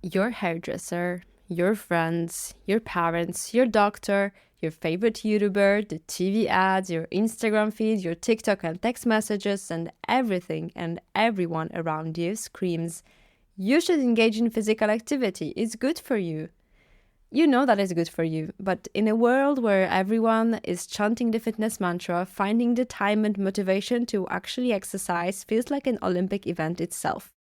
Your hairdresser, your friends, your parents, your doctor, your favorite YouTuber, the TV ads, your Instagram feed, your TikTok and text messages, and everything and everyone around you screams, you should engage in physical activity. It's good for you. You know that is good for you, but in a world where everyone is chanting the fitness mantra, finding the time and motivation to actually exercise feels like an Olympic event itself.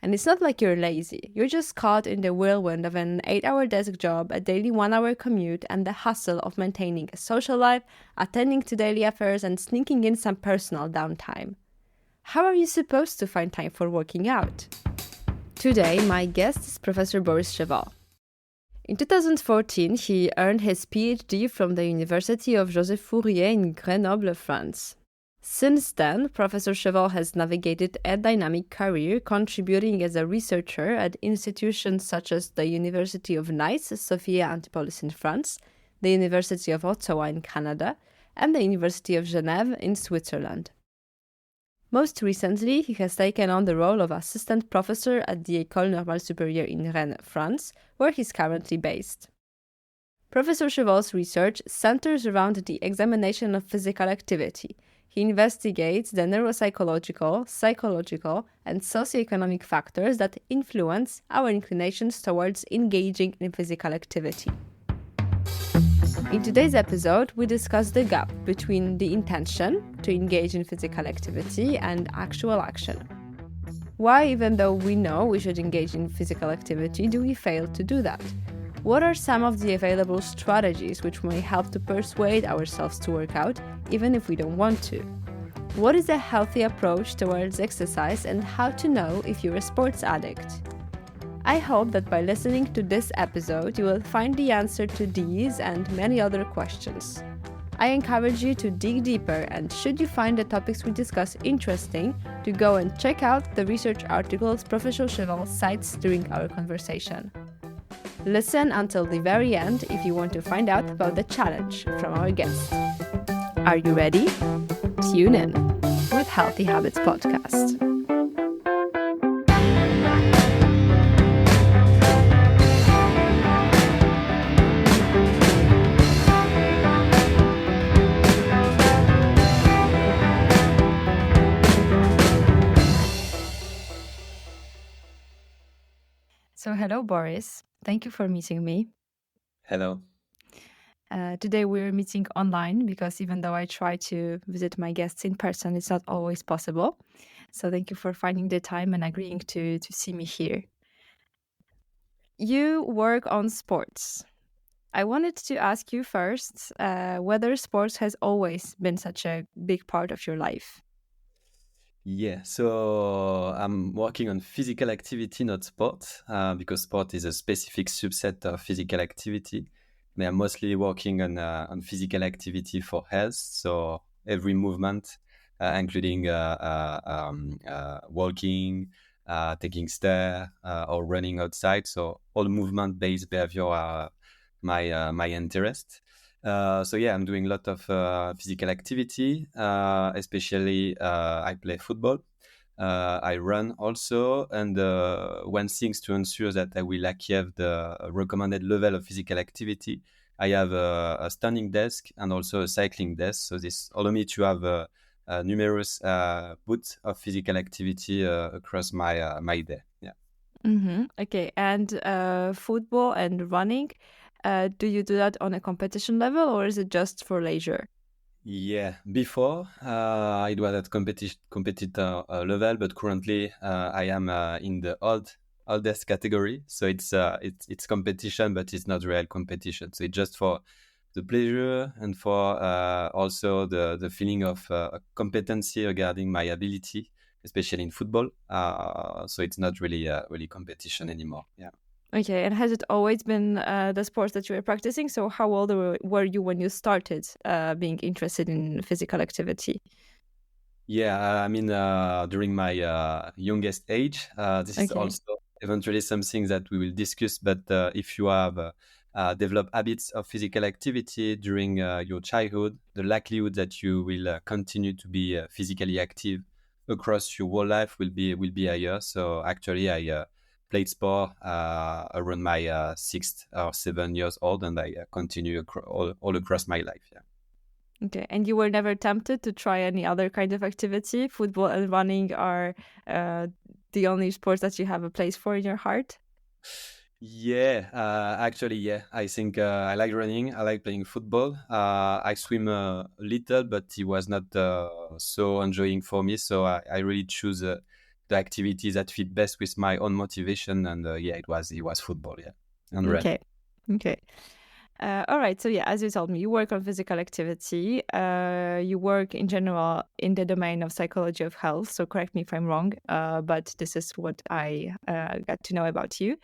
And it's not like you're lazy, you're just caught in the whirlwind of an 8-hour desk job, a daily 1-hour commute, and the hustle of maintaining a social life, attending to daily affairs, and sneaking in some personal downtime. How are you supposed to find time for working out? Today, my guest is Professor Boris Cheval. In 2014, he earned his PhD from the University of Joseph Fourier in Grenoble, France. Since then, Professor Cheval has navigated a dynamic career, contributing as a researcher at institutions such as the University of Nice, Sophia, Antipolis in France, the University of Ottawa in Canada, and the University of Genève in Switzerland. Most recently, he has taken on the role of assistant professor at the Ecole Normale Superieure in Rennes, France, where he is currently based. Professor Cheval's research centers around the examination of physical activity. He investigates the neuropsychological, psychological, and socioeconomic factors that influence our inclinations towards engaging in physical activity. In today's episode, we discuss the gap between the intention to engage in physical activity and actual action. Why, even though we know we should engage in physical activity, do we fail to do that? What are some of the available strategies which may help to persuade ourselves to work out, even if we don't want to? What is a healthy approach towards exercise, and how to know if you're a sports addict? I hope that by listening to this episode, you will find the answer to these and many other questions. I encourage you to dig deeper, and should you find the topics we discuss interesting, to go and check out the research articles Professor Cheval cites during our conversation. Listen until the very end if you want to find out about the challenge from our guest. Are you ready? Tune in with Healthy Habits Podcast. So hello, Boris. Thank you for meeting me. Hello. Today we're meeting online because even though I try to visit my guests in person, it's not always possible. So thank you for finding the time and agreeing to see me here. You work on sports. I wanted to ask you first whether sports has always been such a big part of your life. Yeah, so I'm working on physical activity, not sport, because sport is a specific subset of physical activity. And I'm mostly working on physical activity for health, so every movement, including walking, taking stairs, or running outside. So all movement-based behavior are my interest. So yeah, I'm doing a lot of physical activity, especially I play football. I run also, and one thing to ensure that I will achieve the recommended level of physical activity, I have a standing desk and also a cycling desk. So this allow me to have numerous bouts of physical activity across my day. Yeah. Okay, and football and running, do you do that on a competition level or is it just for leisure? Yeah, before it was at competitor level, but currently I am in the oldest category. So it's competition, but it's not real competition. So it's just for the pleasure and for also the feeling of competency regarding my ability, especially in football. So it's not really competition anymore. Yeah. Okay, and has it always been the sports that you were practicing? So how old were you when you started being interested in physical activity? Yeah, I mean, during my youngest age, this is Okay. also eventually something that we will discuss. But if you have developed habits of physical activity during your childhood, the likelihood that you will continue to be physically active across your whole life will be higher. So actually, played sport around my 6 or 7 years old, and I continue all across my life. Yeah. Okay, and you were never tempted to try any other kind of activity? Football and running are uh, the only sports that you have a place for in your heart? Yeah, actually, yeah. I think I like running. I like playing football. I swim a little, but it was not so enjoying for me. So I really choose the activities that fit best with my own motivation. And yeah, it was football. Yeah, and run. Okay. Okay. All right. So, yeah, as you told me, you work on physical activity. You work in general in the domain of psychology of health. So, correct me if I'm wrong, but this is what I got to know about you.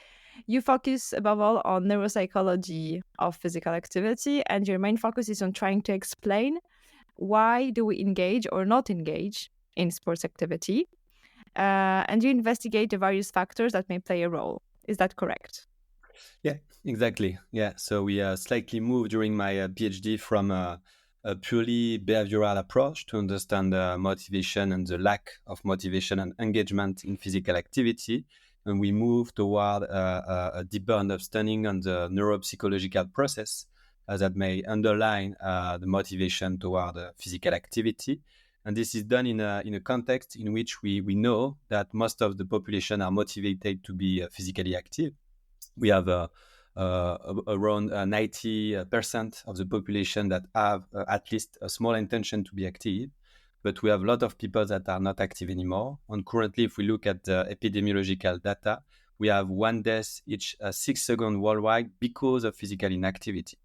You focus above all on neuropsychology of physical activity, and your main focus is on trying to explain why do we engage or not engage in sports activity. And you investigate the various factors that may play a role. Is that correct? Yeah, exactly. Yeah. So we slightly moved during my PhD from a purely behavioral approach to understand motivation and the lack of motivation and engagement in physical activity. And we moved toward a deeper understanding on the neuropsychological process that may underline the motivation toward physical activity. And this is done in a context in which we know that most of the population are motivated to be physically active. We have around 90% of the population that have at least a small intention to be active, but we have a lot of people that are not active anymore. And currently, if we look at the epidemiological data, we have one death each 6 seconds worldwide because of physical inactivity.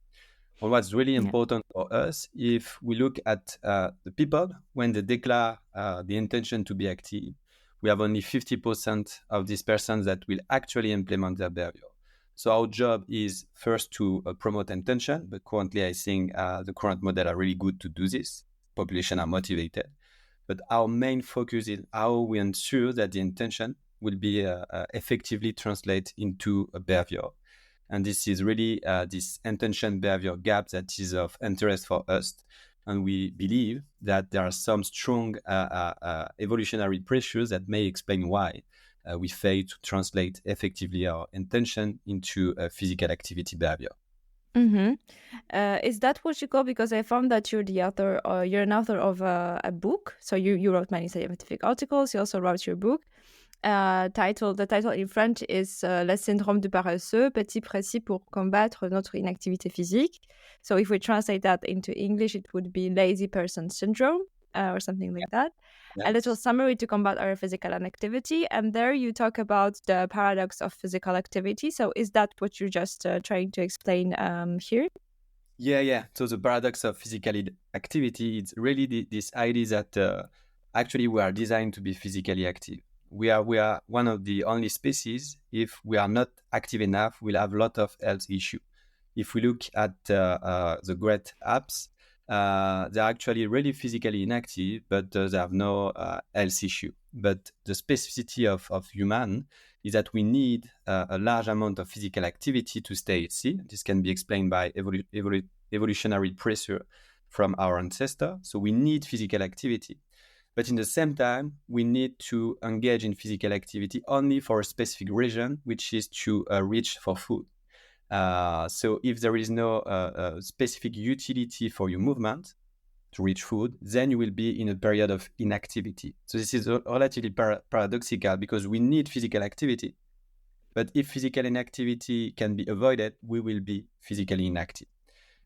And what's really Yeah. important for us, if we look at the people, when they declare the intention to be active, we have only 50% of these persons that will actually implement their behavior. So our job is first to promote intention, but currently I think the current model are really good to do this. Population are motivated, but our main focus is how we ensure that the intention will be effectively translate into a behavior. And this is really this intention behavior gap that is of interest for us. And we believe that there are some strong evolutionary pressures that may explain why we fail to translate effectively our intention into a physical activity behavior. Mm-hmm. Is that what you call? Because I found that you're the author, or you're an author of a book. So you wrote many scientific articles. You also wrote your book. The title in French is Le syndrome du paresseux, petit précis pour combattre notre inactivité physique. So if we translate that into English, it would be lazy person syndrome or something like that. Yeah. A little summary to combat our physical inactivity. And there you talk about the paradox of physical activity. So is that what you're just trying to explain here? Yeah. So the paradox of physical activity is really this idea that actually we are designed to be physically active. We are one of the only species. If we are not active enough, we'll have a lot of health issue. If we look at the great apps, they're actually really physically inactive, but they have no health issue. But the specificity of human is that we need a large amount of physical activity to stay healthy. This can be explained by evolutionary pressure from our ancestor. So we need physical activity. But in the same time, we need to engage in physical activity only for a specific reason, which is to reach for food. So if there is no specific utility for your movement to reach food, then you will be in a period of inactivity. So this is relatively paradoxical because we need physical activity. But if physical inactivity can be avoided, we will be physically inactive.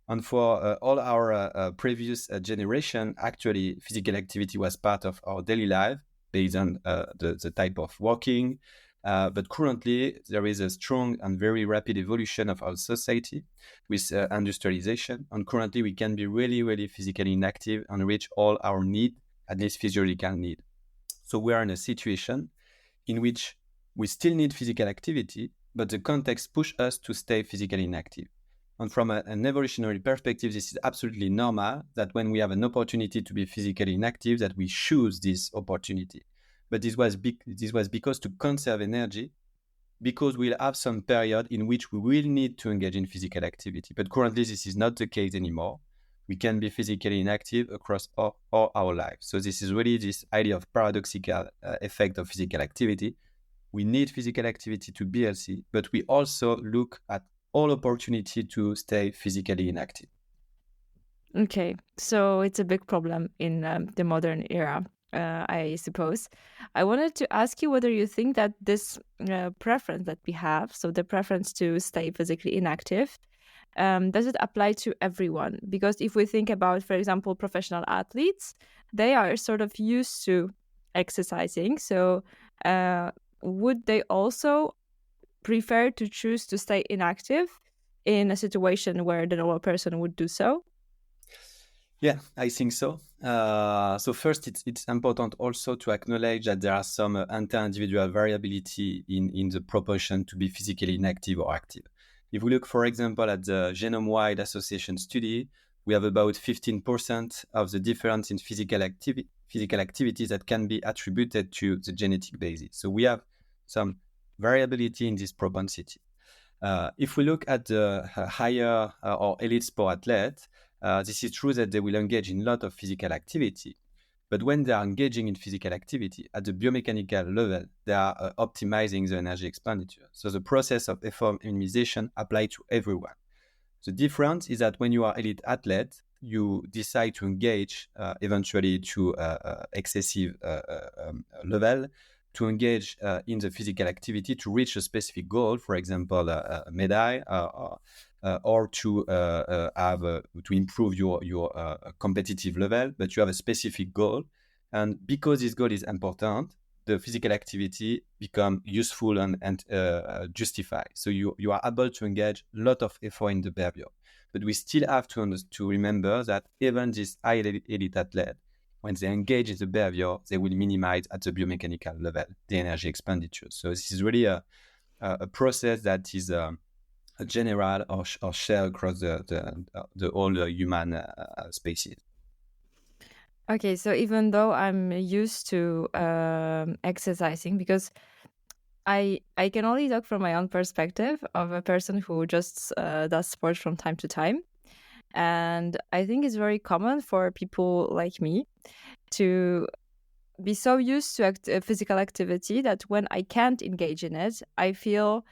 And for all our previous generation, actually, physical activity was part of our daily life based on the type of walking. But currently, there is a strong and very rapid evolution of our society with industrialization. And currently, we can be really, really physically inactive and reach all our need, at least physiological need. So we are in a situation in which we still need physical activity, but the context push us to stay physically inactive. And from an evolutionary perspective, this is absolutely normal that when we have an opportunity to be physically inactive, that we choose this opportunity. But this was because to conserve energy, because we'll have some period in which we will need to engage in physical activity. But currently, this is not the case anymore. We can be physically inactive across all our lives. So this is really this idea of paradoxical effect of physical activity we need physical activity to be healthy, but we also look at all opportunity to stay physically inactive. Okay, so it's a big problem in the modern era, I suppose. I wanted to ask you whether you think that this preference that we have, so the preference to stay physically inactive, does it apply to everyone? Because if we think about, for example, professional athletes, they are sort of used to exercising. So would they also prefer to choose to stay inactive in a situation where the normal person would do so? Yeah, I think so. So first, it's important also to acknowledge that there are some inter-individual variability in the proportion to be physically inactive or active. If we look, for example, at the genome-wide association study, we have about 15% of the difference in physical activities that can be attributed to the genetic basis. So we have some variability in this propensity. If we look at the higher or elite sport athletes, this is true that they will engage in a lot of physical activity. But when they are engaging in physical activity at the biomechanical level, they are optimizing the energy expenditure. So the process of effort minimization applies to everyone. The difference is that when you are elite athlete, you decide to engage eventually to excessive level, to engage in the physical activity to reach a specific goal, for example, a medal, or to have to improve your competitive level, but you have a specific goal. And because this goal is important, the physical activity become useful and justified. So you are able to engage a lot of effort in the behavior. But we still have to remember that even this high elite athlete, when they engage in the behavior, they will minimize at the biomechanical level the energy expenditure. So this is really a process that is general or shared across the whole human species. Okay, so even though I'm used to exercising, because I can only talk from my own perspective of a person who just does sports from time to time, and I think it's very common for people like me to be so used to physical activity that when I can't engage in it, I feel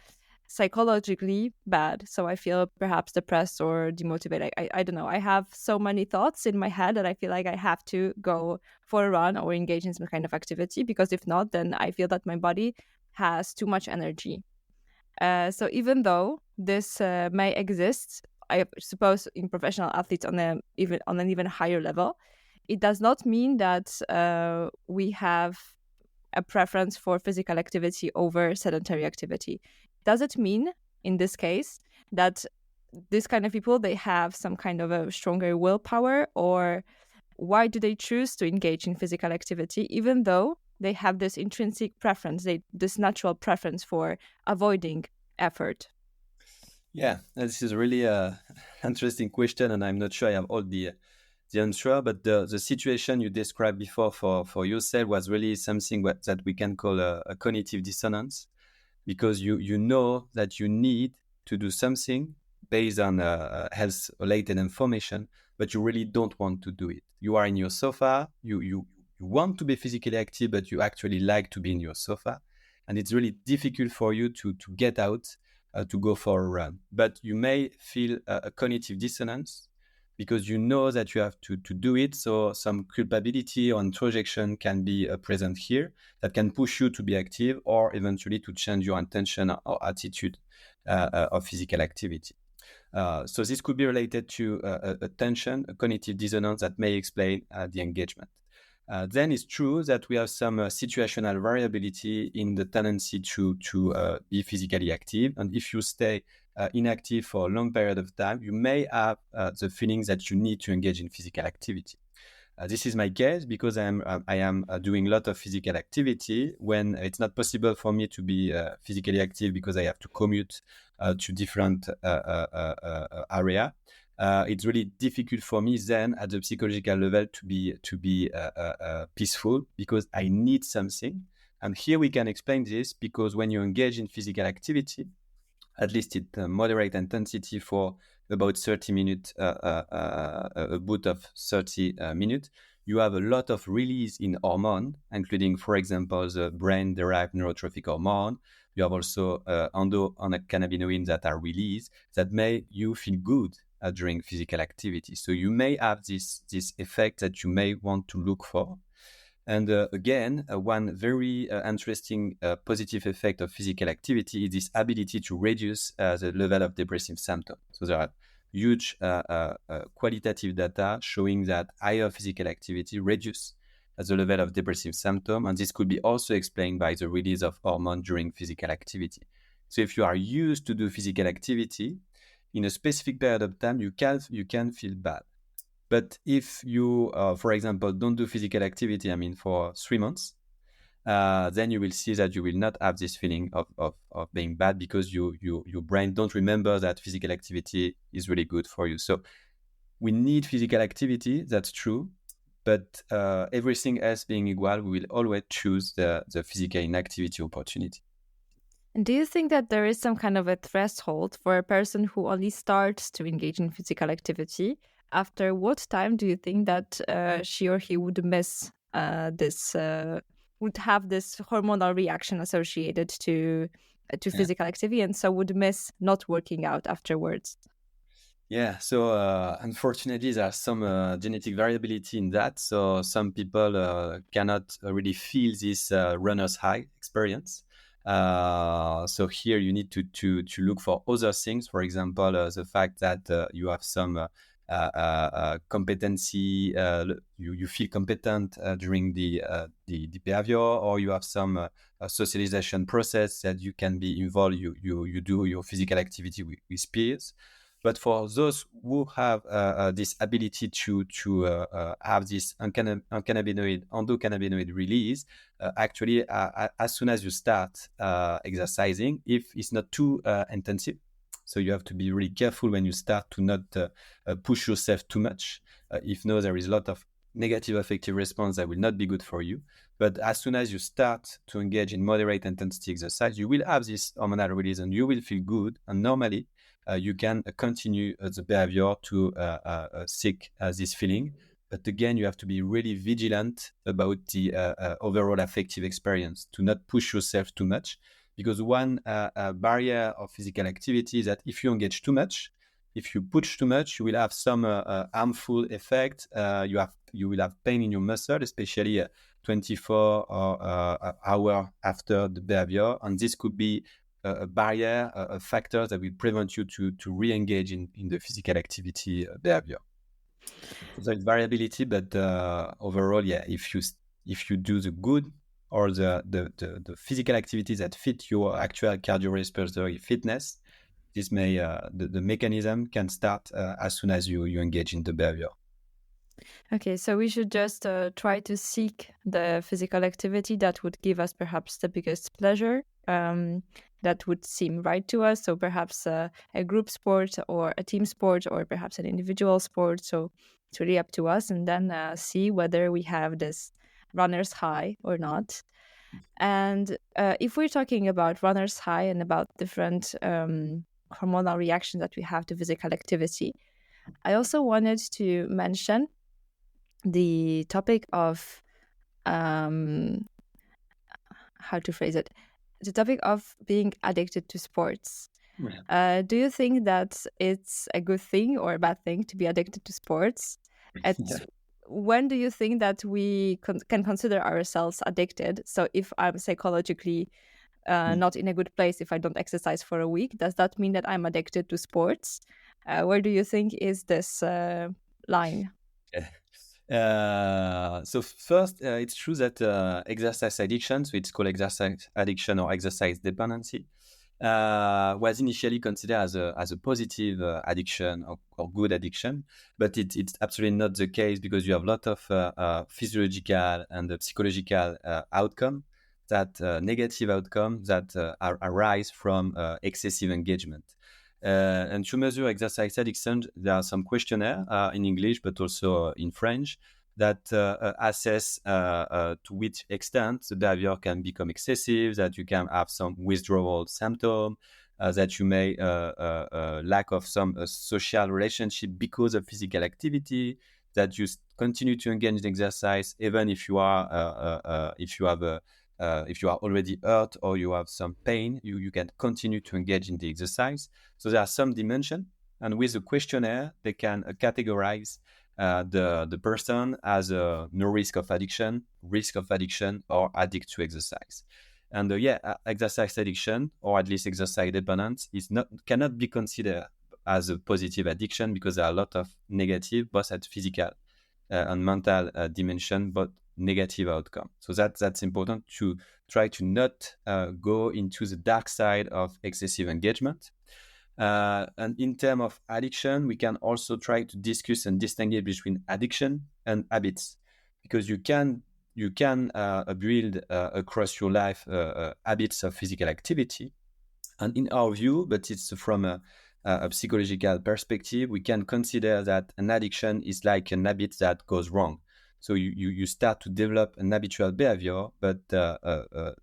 psychologically bad. So I feel perhaps depressed or demotivated. I don't know. I have so many thoughts in my head that I feel like I have to go for a run or engage in some kind of activity, because if not, then I feel that my body has too much energy. So even though this may exist, I suppose in professional athletes on an even higher level, it does not mean that we have a preference for physical activity over sedentary activity. Does it mean, in this case, that this kind of people, they have some kind of a stronger willpower, or why do they choose to engage in physical activity even though they have this intrinsic preference, this natural preference for avoiding effort? Yeah, this is really a interesting question, and I'm not sure I have all the answer. But the situation you described before for yourself was really something that we can call a cognitive dissonance, because you know that you need to do something based on health-related information, but you really don't want to do it. You are in your sofa, you want to be physically active, but you actually like to be in your sofa, and it's really difficult for you to get out to go for a run. But you may feel a cognitive dissonance because you know that you have to do it. So some culpability or introjection can be present here that can push you to be active or eventually to change your intention or attitude of physical activity. So this could be related to a tension, a cognitive dissonance that may explain the engagement. Then it's true that we have some situational variability in the tendency to be physically active. And if you stay inactive for a long period of time, you may have the feelings that you need to engage in physical activity. This is my case because I am doing a lot of physical activity when it's not possible for me to be physically active because I have to commute to different area. It's really difficult for me then at the psychological level to be peaceful because I need something. And here we can explain this because when you engage in physical activity, at least at moderate intensity for about 30 minutes, a bout of 30 minutes, you have a lot of release in hormone, including, for example, the brain-derived neurotrophic hormone. You have also endocannabinoids that are released that make you feel good during physical activity. So you may have this effect that you may want to look for. And again, one very interesting positive effect of physical activity is this ability to reduce the level of depressive symptoms. So there are huge qualitative data showing that higher physical activity reduces the level of depressive symptom, and this could be also explained by the release of hormone during physical activity. So if you are used to do physical activity, in a specific period of time, you can feel bad. But if you, for example, don't do physical activity, for 3 months, then you will see that you will not have this feeling of being bad because your brain don't remember that physical activity is really good for you. So we need physical activity, that's true. But everything else being equal, we will always choose the physical inactivity opportunity. And do you think that there is some kind of a threshold for a person who only starts to engage in physical activity? After what time do you think that she or he would miss would have this hormonal reaction associated to physical activity, and so would miss not working out afterwards? Yeah, so unfortunately, there's some genetic variability in that. So some people cannot really feel this runner's high experience. So here you need to look for other things. For example, the fact that you have some competency, you feel competent during the behavior, or you have some socialization process that you can be involved. You do your physical activity with peers. But for those who have this ability to have this endocannabinoid release, actually, as soon as you start exercising, if it's not too intensive, so you have to be really careful when you start to not push yourself too much. If no, there is a lot of negative affective response that will not be good for you. But as soon as you start to engage in moderate intensity exercise, you will have this hormonal release and you will feel good. And normally, you can continue the behavior to seek this feeling. But again, you have to be really vigilant about the overall affective experience, to not push yourself too much. Because one barrier of physical activity is that if you engage too much, if you push too much, you will have some harmful effect. You will have pain in your muscle, especially 24 hours after the behavior. And this could be a barrier, a factor that will prevent you to re-engage in the physical activity behavior. So there's variability, but overall, yeah, if you do the good or the physical activities that fit your actual cardiorespiratory fitness, this may the mechanism can start as soon as you engage in the behavior. Okay, so we should just try to seek the physical activity that would give us perhaps the biggest pleasure, that would seem right to us. So perhaps a group sport or a team sport or perhaps an individual sport. So it's really up to us, and then see whether we have this runner's high or not. And if we're talking about runner's high and about different hormonal reactions that we have to physical activity, I also wanted to mention the topic of how to phrase it, the topic of being addicted to sports. Yeah. Do you think that it's a good thing or a bad thing to be addicted to sports? At when do you think that we can consider ourselves addicted? So if I'm psychologically not in a good place, if I don't exercise for a week, does that mean that I'm addicted to sports? Where do you think is this line? So first, it's true that exercise addiction, so it's called exercise addiction or exercise dependency, was initially considered as a positive addiction or good addiction, but it's absolutely not the case, because you have a lot of physiological and psychological outcome, that negative outcome that arise from excessive engagement. And to measure exercise addiction, there are some questionnaires in English, but also in French, that assess to which extent the behavior can become excessive, that you can have some withdrawal symptom, that you may lack of some social relationship because of physical activity, that you continue to engage in exercise even if you are if you are already hurt or you have some pain, you can continue to engage in the exercise. So there are some dimensions, and with the questionnaire, they can categorize the person as a no risk of addiction, or addict to exercise. And exercise addiction, or at least exercise dependence, cannot be considered as a positive addiction because there are a lot of negative, both at physical and mental dimension, but negative outcome. So that's important to try to not go into the dark side of excessive engagement. And in terms of addiction, we can also try to discuss and distinguish between addiction and habits, because you can build across your life habits of physical activity. And in our view, but it's from a psychological perspective, we can consider that an addiction is like an habit that goes wrong. So you start to develop an habitual behavior, but the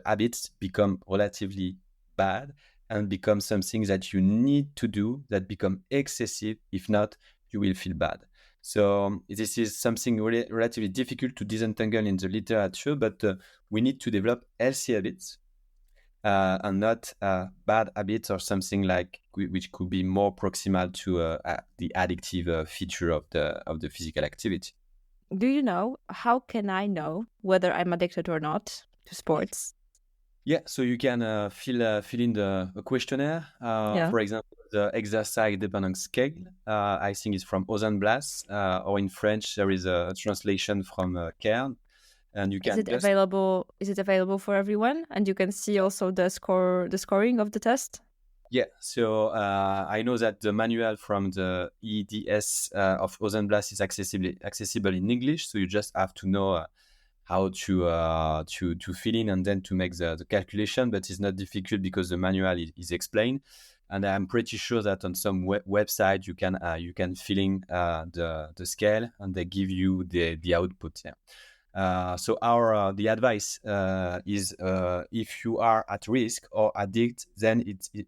habits become relatively bad and become something that you need to do, that become excessive. If not, you will feel bad. So this is something relatively difficult to disentangle in the literature, but we need to develop healthy habits and not bad habits or something like which could be more proximal to the addictive feature of the physical activity. Do you know, how can I know whether I'm addicted or not to sports? Yeah, so you can fill in the questionnaire. For example, the exercise dependence scale. I think it's from Ozenblas, or in French there is a translation from Cairn, and you can available? Is it available for everyone? And you can see also the scoring of the test. Yeah, so I know that the manual from the EDS of Ozenblas is accessible in English, so you just have to know how to fill in and then to make the calculation, but it's not difficult because the manual is explained. And I'm pretty sure that on some website you can fill in the scale and they give you the output. Yeah. So the advice is if you are at risk or addict, then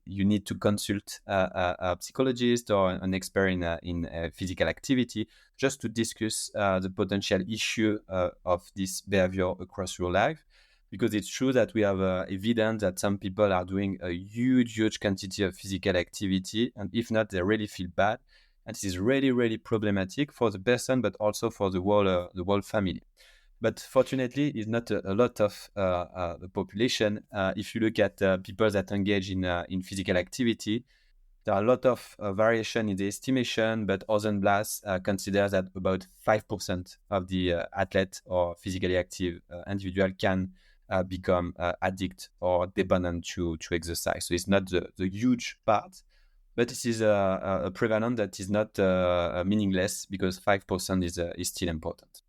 you need to consult a psychologist or an expert in physical activity, just to discuss the potential issue of this behavior across your life. Because it's true that we have evidence that some people are doing a huge quantity of physical activity, and if not, they really feel bad. And this is really, really problematic for the person, but also for the whole family. But fortunately, it's not a lot of the population. If you look at people that engage in physical activity, there are a lot of variation in the estimation, but Ozenblas considers that about 5% of the athlete or physically active individual can become addict or dependent to exercise. So it's not the huge part, but this is a prevalence that is not meaningless, because 5% is still important.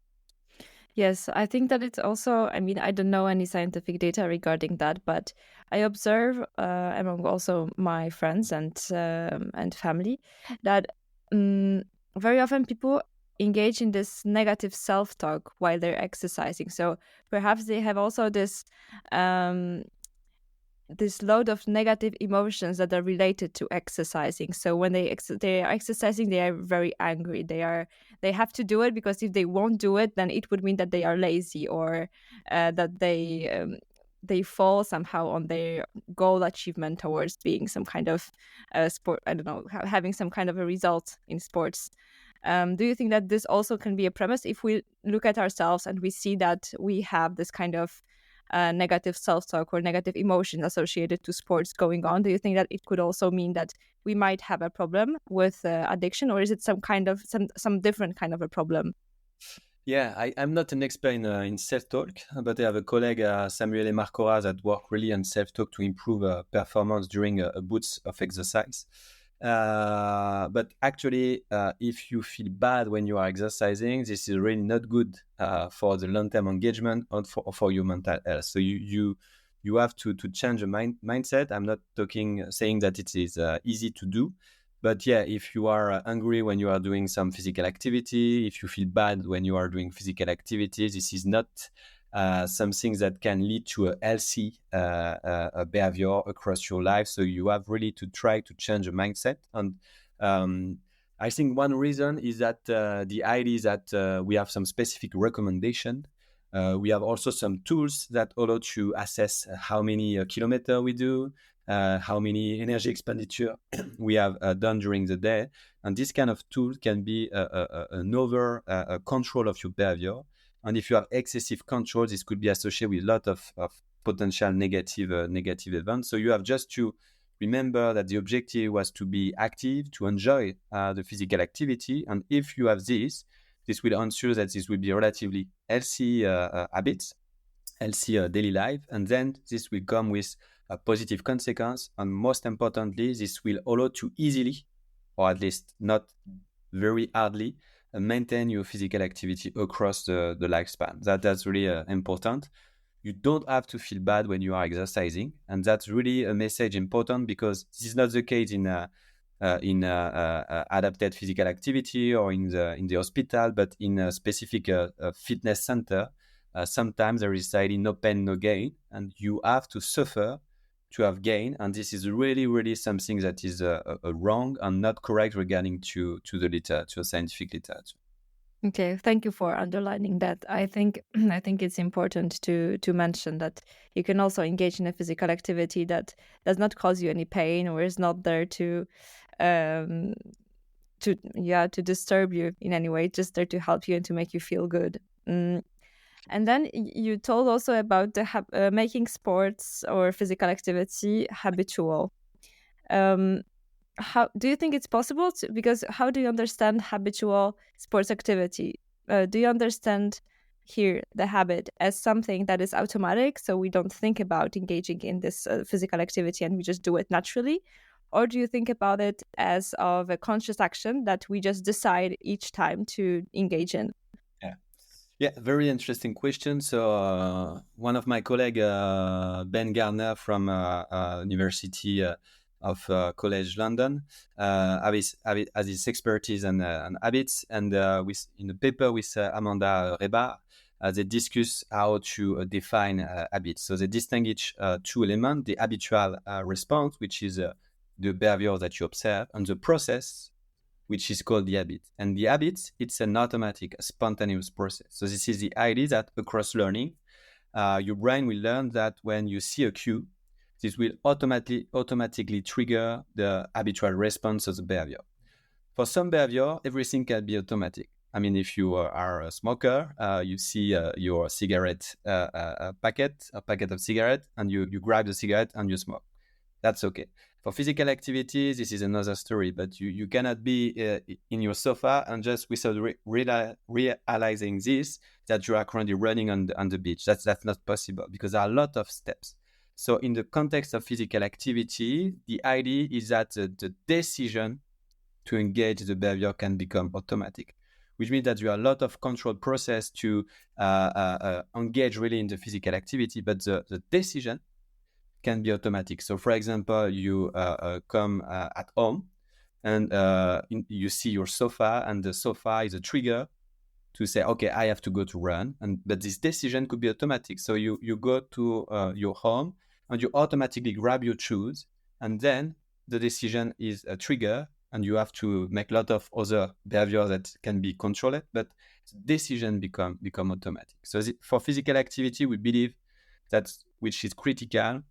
Yes, I think that it's also, I mean, I don't know any scientific data regarding that, but I observe among also my friends and family that very often people engage in this negative self-talk while they're exercising. So perhaps they have also this this load of negative emotions that are related to exercising. So when they are exercising, they are very angry. They have to do it because if they won't do it, then it would mean that they are lazy, or that they fall somehow on their goal achievement towards being some kind of sport. I don't know, having some kind of a result in sports. Do you think that this also can be a premise if we look at ourselves and we see that we have this kind of negative self-talk or negative emotion associated to sports going on? Do you think that it could also mean that we might have a problem with addiction, or is it some different kind of a problem? Yeah, I'm not an expert in self-talk, but I have a colleague, Samuel Marcora, that work really on self-talk to improve performance during a bouts of exercise. But actually, if you feel bad when you are exercising, this is really not good for the long-term engagement and for your mental health. So you have to change a mindset. I'm not saying that it is easy to do, but yeah, if you are angry when you are doing some physical activity, if you feel bad when you are doing physical activity, this is not something that can lead to a healthy behavior across your life. So you have really to try to change a mindset. And I think one reason is that the idea is that we have some specific recommendation. We have also some tools that allow to assess how many kilometers we do, how many energy expenditure we have done during the day. And this kind of tool can be an over control of your behavior. And if you have excessive control, this could be associated with a lot of potential negative events. So you have just to remember that the objective was to be active, to enjoy the physical activity. And if you have this will ensure that this will be relatively healthy habits, healthy daily life. And then this will come with a positive consequence. And most importantly, this will allow to easily, or at least not very hardly, maintain your physical activity across the lifespan. That's really important. You don't have to feel bad when you are exercising, and that's really a message important, because this is not the case in adapted physical activity or in the hospital, but in a specific fitness center. Sometimes there is slightly no pain, no gain, and you have to suffer to have gain, and this is really something that is wrong and not correct regarding to the literature, scientific literature. Okay, thank you for underlining that. I think it's important to mention that you can also engage in a physical activity that does not cause you any pain or is not there to disturb you in any way, just there to help you and to make you feel good. And then you told also about the making sports or physical activity habitual. How do you think it's possible to, because how do you understand habitual sports activity? Do you understand here the habit as something that is automatic, so we don't think about engaging in this physical activity and we just do it naturally? Or do you think about it as of a conscious action that we just decide each time to engage in? Yeah, very interesting question. So one of my colleagues, Ben Gardner from University of College London, has his expertise and habits. And in the paper with Amanda Rebar, they discuss how to define habits. So they distinguish two elements: the habitual response, which is the behavior that you observe, and the process, which is called the habit. And the habits, it's an automatic, a spontaneous process. So this is the idea that across learning, your brain will learn that when you see a cue, this will automatically trigger the habitual response of the behavior. For some behavior, everything can be automatic. I mean, if you are a smoker, you see your cigarette packet, a packet of cigarette, and you grab the cigarette and you smoke. That's okay. For physical activities, this is another story, but you cannot be in your sofa and just without realizing this, that you are currently running on the beach. That's not possible, because there are a lot of steps. So in the context of physical activity, the idea is that the decision to engage the behavior can become automatic, which means that you have a lot of control process to engage really in the physical activity, but the decision can be automatic. So for example, you come at home and you see your sofa, and the sofa is a trigger to say, okay, I have to go to run. But this decision could be automatic. So you go to your home and you automatically grab your shoes, and then the decision is a trigger, and you have to make a lot of other behavior that can be controlled, but the decision become automatic. So for physical activity, we believe that which is critical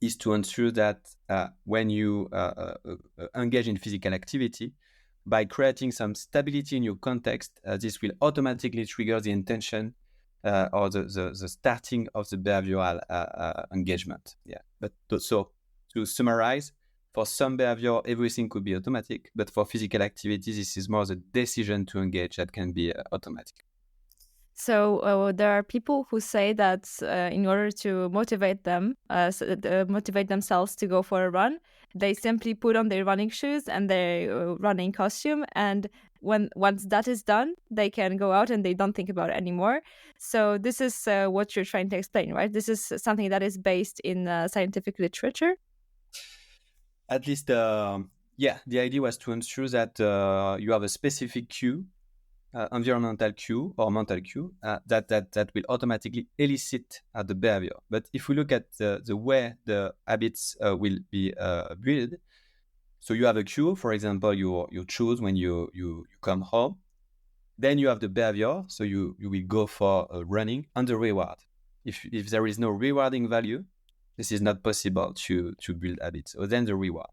is to ensure that when you engage in physical activity, by creating some stability in your context, this will automatically trigger the intention or the starting of the behavioral engagement. Yeah. But so to summarize, for some behavior, everything could be automatic, but for physical activity, this is more the decision to engage that can be automatic. So there are people who say that in order to motivate themselves to go for a run, they simply put on their running shoes and their running costume, and once that is done, they can go out and they don't think about it anymore. So this is what you're trying to explain, right? This is something that is based in scientific literature. At least, yeah, the idea was to ensure that you have a specific cue, environmental cue or mental cue that will automatically elicit the behavior. But if we look at the way the habits will be built, So you have a cue, for example, you choose when you come home. Then you have the behavior, so you will go for running, and the reward. If there is no rewarding value, this is not possible to build habits. So then the reward.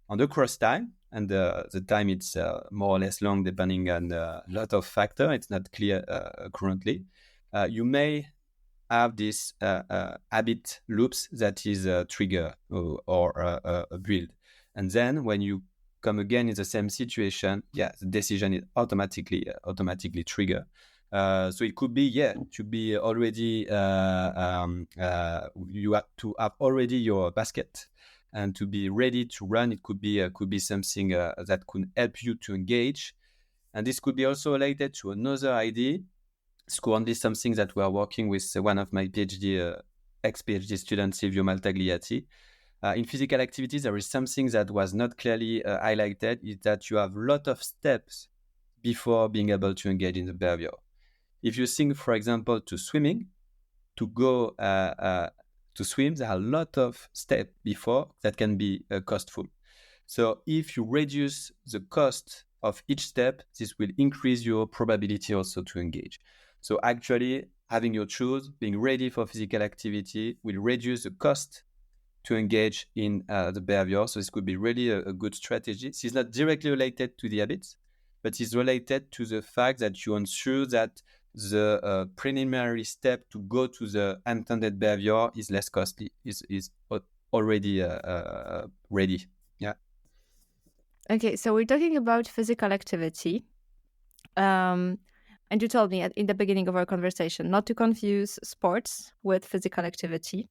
On the cross time, and the time it's more or less long depending on a lot of factors. It's not clear currently. You may have this habit loops that is a trigger or a build. And then when you come again in the same situation, the decision is automatically trigger. So it could be, to be already, you have to have already your basket and to be ready to run. It could be something that could help you to engage. And this could be also related to another idea. It's currently something that we are working with one of my ex-PhD students, Silvio Maltagliati. In physical activities, there is something that was not clearly highlighted, is that you have a lot of steps before being able to engage in the behavior. If you think, for example, to swimming, to go to swim, there are a lot of steps before that can be costful. So if you reduce the cost of each step, this will increase your probability also to engage. So actually, having your choice, being ready for physical activity will reduce the cost to engage in the behavior. So this could be really a good strategy. This is not directly related to the habits, but it's related to the fact that you ensure that the preliminary step to go to the intended behavior is less costly, is already ready. Yeah. Okay, so we're talking about physical activity. And you told me in the beginning of our conversation not to confuse sports with physical activity.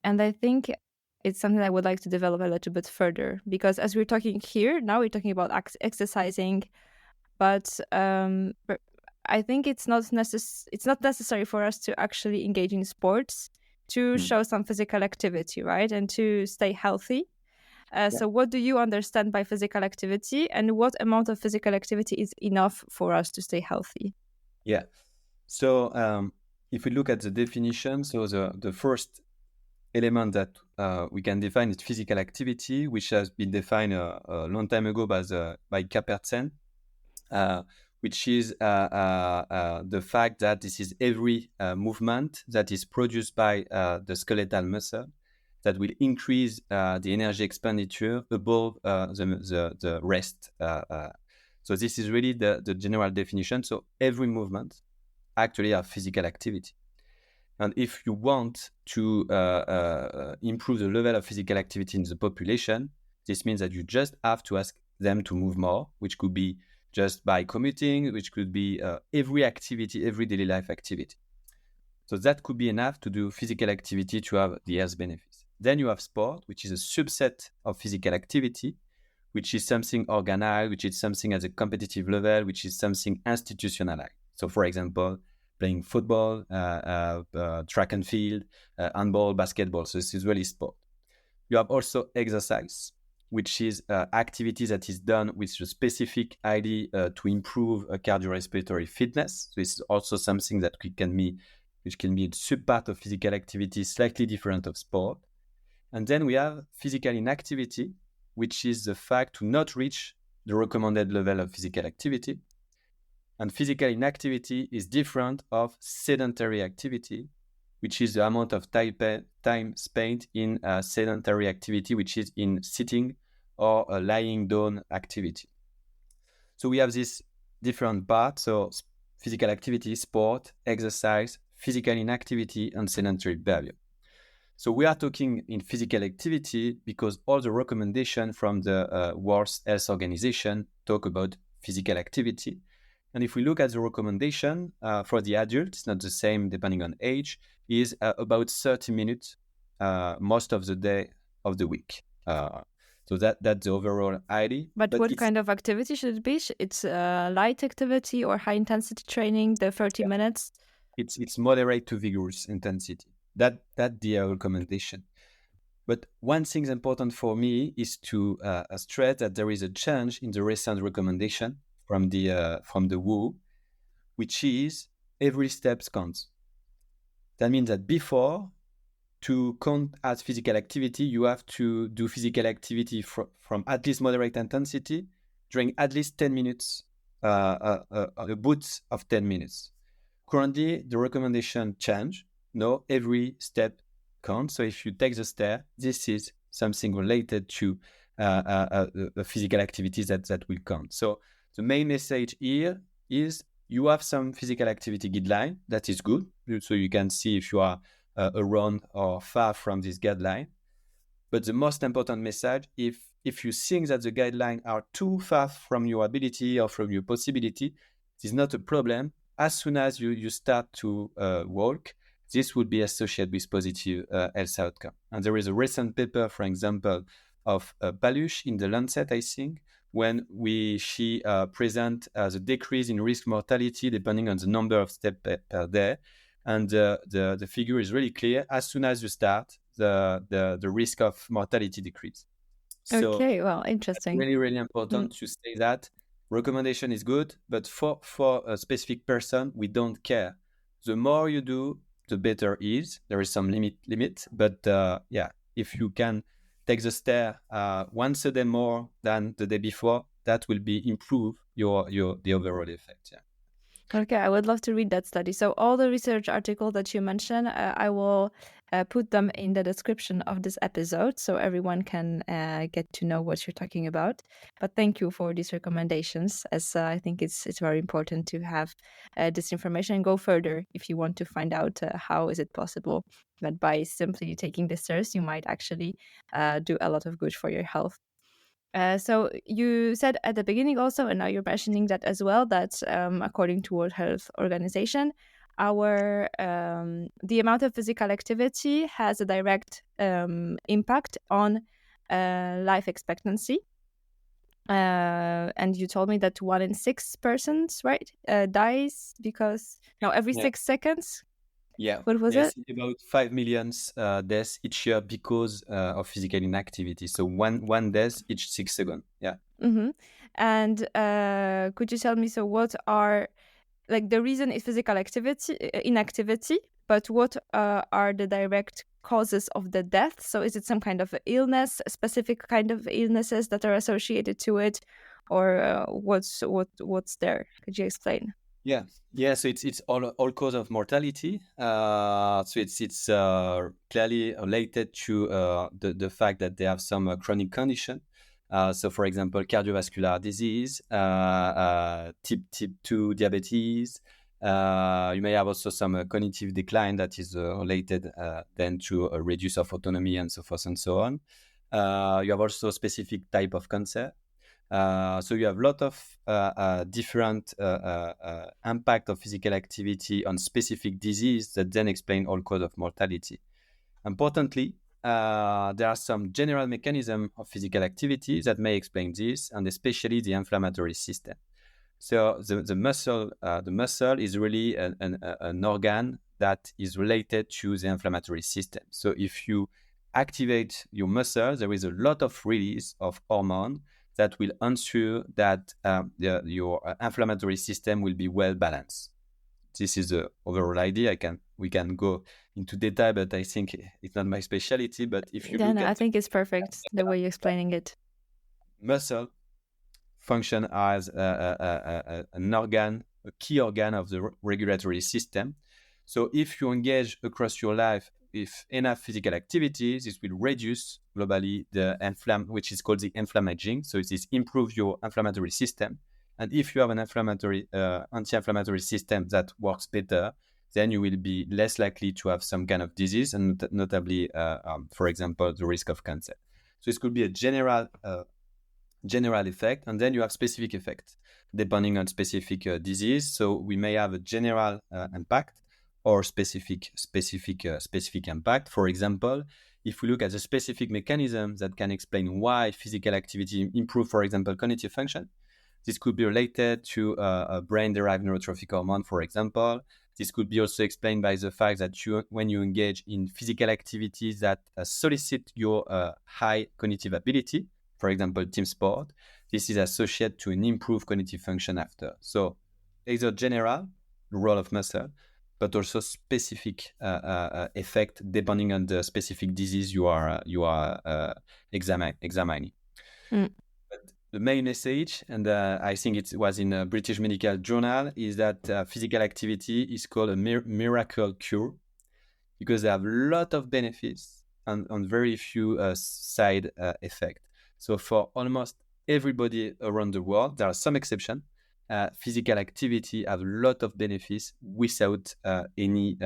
And I think it's something I would like to develop a little bit further, because as we're talking here, now we're talking about exercising, but I think it's not necessary for us to actually engage in sports to show some physical activity, right? And to stay healthy. So what do you understand by physical activity, and what amount of physical activity is enough for us to stay healthy? Yeah. So if we look at the definition, so the first element that we can define is physical activity, which has been defined a long time ago by Kappertzen, which is the fact that this is every movement that is produced by the skeletal muscle that will increase the energy expenditure above the rest. So this is really the general definition. So every movement actually have physical activity. And if you want to improve the level of physical activity in the population, this means that you just have to ask them to move more, which could be just by commuting, which could be every activity, every daily life activity. So that could be enough to do physical activity to have the health benefits. Then you have sport, which is a subset of physical activity, which is something organized, which is something at a competitive level, which is something institutionalized. So, for example, playing football, track and field, handball, basketball. So this is really sport. You have also exercise, which is activity that is done with a specific idea to improve cardiorespiratory fitness. So it's also something that which can be a subpart of physical activity, slightly different of sport. And then we have physical inactivity, which is the fact to not reach the recommended level of physical activity. And physical inactivity is different of sedentary activity, which is the amount of time spent in sedentary activity, which is in sitting or lying down activity. So we have this different parts. So physical activity, sport, exercise, physical inactivity, and sedentary behavior. So we are talking in physical activity because all the recommendations from the World Health Organization talk about physical activity. And if we look at the recommendation for the adult, it's not the same depending on age, is about 30 minutes most of the day of the week. So that's the overall idea. But what kind of activity should it be? It's light activity or high intensity training, the 30 minutes? It's moderate to vigorous intensity. That's the recommendation. But one thing important for me is to stress that there is a change in the recent recommendation from the WHO, which is every step counts. That means that before, to count as physical activity, you have to do physical activity from at least moderate intensity during at least 10 minutes, a bout of 10 minutes. Currently, the recommendation change. No, every step counts. So if you take the stair, this is something related to physical activities that will count. So the main message here is you have some physical activity guideline. That is good. So you can see if you are around or far from this guideline. But the most important message, if you think that the guidelines are too far from your ability or from your possibility, it is not a problem. As soon as you start to walk, this would be associated with positive health outcome. And there is a recent paper, for example, of Palush in the Lancet, I think, when she present the decrease in risk mortality depending on the number of steps per day. And the figure is really clear. As soon as you start, the risk of mortality decrease. So Okay, well, interesting. really, really important to say that recommendation is good, but for a specific person, we don't care. The more you do, the better is. There is some limit, but if you can take the stair once a day more than the day before, that will be improve the overall effect. Yeah. Okay, I would love to read that study. So all the research articles that you mentioned, I will put them in the description of this episode so everyone can get to know what you're talking about. But thank you for these recommendations, as I think it's very important to have this information and go further if you want to find out how is it possible that by simply taking the stairs, you might actually do a lot of good for your health. So you said at the beginning also, and now you're mentioning that as well, that according to World Health Organization, our the amount of physical activity has a direct impact on life expectancy. And you told me that 1 in 6 persons, right, dies because every 6 seconds. Yeah. What was it? About 5 million deaths each year because of physical inactivity. So one death each 6 seconds. Yeah. Mm-hmm. And could you tell me, so what are, like, the reason is physical activity, inactivity, but what are the direct causes of the death? So is it some kind of illness, specific kind of illnesses that are associated to it, or what's there? Could you explain? Yeah. So it's all cause of mortality. So it's clearly related to the fact that they have some chronic condition. So, for example, cardiovascular disease, type 2 diabetes. You may have also some cognitive decline that is related then to a reduce of autonomy and so forth and so on. You have also specific type of cancer. So you have a lot of different impact of physical activity on specific disease that then explain all cause of mortality. Importantly, there are some general mechanisms of physical activity that may explain this, and especially the inflammatory system. So the muscle is really an organ that is related to the inflammatory system. So if you activate your muscle, there is a lot of release of hormone that will ensure that your inflammatory system will be well balanced. This is the overall idea. We can go into detail, but I think it's not my specialty. But if you look at, I think it's perfect the way you're explaining it. Muscle function as an organ, a key organ of the regulatory system. So if you engage across your life with enough physical activities, this will reduce globally the which is called the inflammaging. So this improves your inflammatory system. And if you have an anti-inflammatory system that works better, then you will be less likely to have some kind of disease, and notably, for example, the risk of cancer. So this could be a general effect, and then you have specific effects depending on specific disease. So we may have a general impact or specific impact. For example, if we look at the specific mechanisms that can explain why physical activity improve, for example, cognitive function, this could be related to a brain-derived neurotrophic hormone, for example. This could be also explained by the fact that when you engage in physical activities that solicit your high cognitive ability, for example, team sport, this is associated to an improved cognitive function after. So, either general, the role of muscle, but also specific effect depending on the specific disease you are examining. Mm. But the main message, and I think it was in a British Medical Journal, is that physical activity is called a miracle cure because they have a lot of benefits and very few side effects. So for almost everybody around the world, there are some exceptions. Physical activity have a lot of benefits without any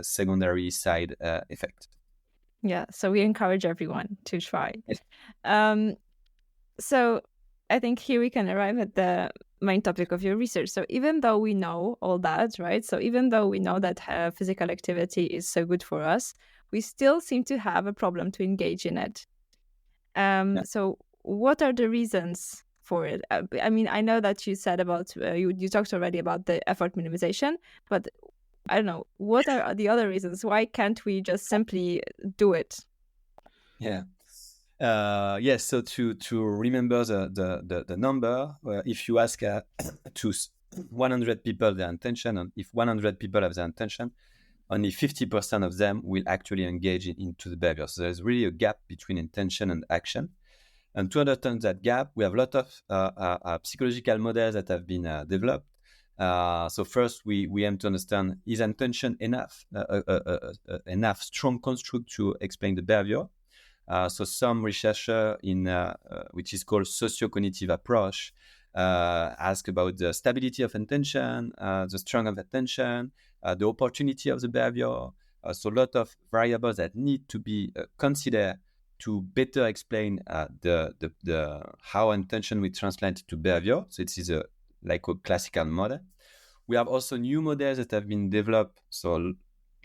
secondary side effect. Yeah, so we encourage everyone to try. Yes. So I think here we can arrive at the main topic of your research. So even though we know all that, right? So even though we know that physical activity is so good for us, we still seem to have a problem to engage in it. Yeah. So what are the reasons for it? I mean, I know that you said about, you talked already about the effort minimization, but I don't know, what are the other reasons? Why can't we just simply do it? Yeah. Yes. So to remember the number, if you ask to 100 people their intention, and if 100 people have their intention, only 50% of them will actually engage into the behavior. So there's really a gap between intention and action. And to understand that gap, we have a lot of psychological models that have been developed. So first, we aim to understand, is intention enough strong construct to explain the behavior? So some researcher in which is called socio-cognitive approach ask about the stability of intention, the strength of attention, the opportunity of the behavior. So a lot of variables that need to be considered to better explain the how intention will translate to behavior. So it is like a classical model. We have also new models that have been developed. So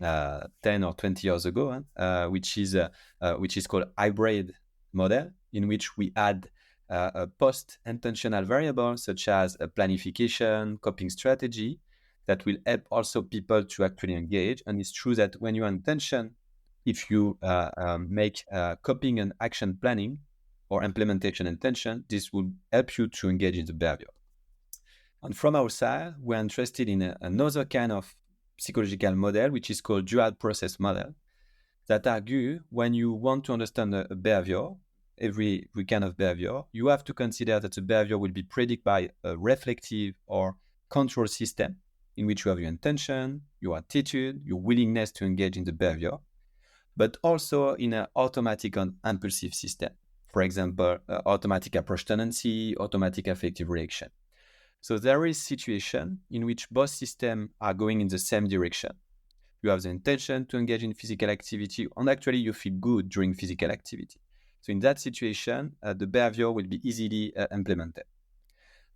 10 or 20 years ago, which is called hybrid model, in which we add a post-intentional variable such as a planification, coping strategy that will help also people to actually engage. And it's true that when you intention, if you make coping and action planning or implementation intention, this will help you to engage in the behavior. And from our side, we're interested in another kind of psychological model, which is called dual process model, that argue when you want to understand a behavior, every kind of behavior, you have to consider that the behavior will be predicted by a reflective or control system in which you have your intention, your attitude, your willingness to engage in the behavior, but also in an automatic and impulsive system. For example, automatic approach tendency, automatic affective reaction. So there is situation in which both systems are going in the same direction. You have the intention to engage in physical activity, and actually you feel good during physical activity. So in that situation, the behavior will be easily implemented.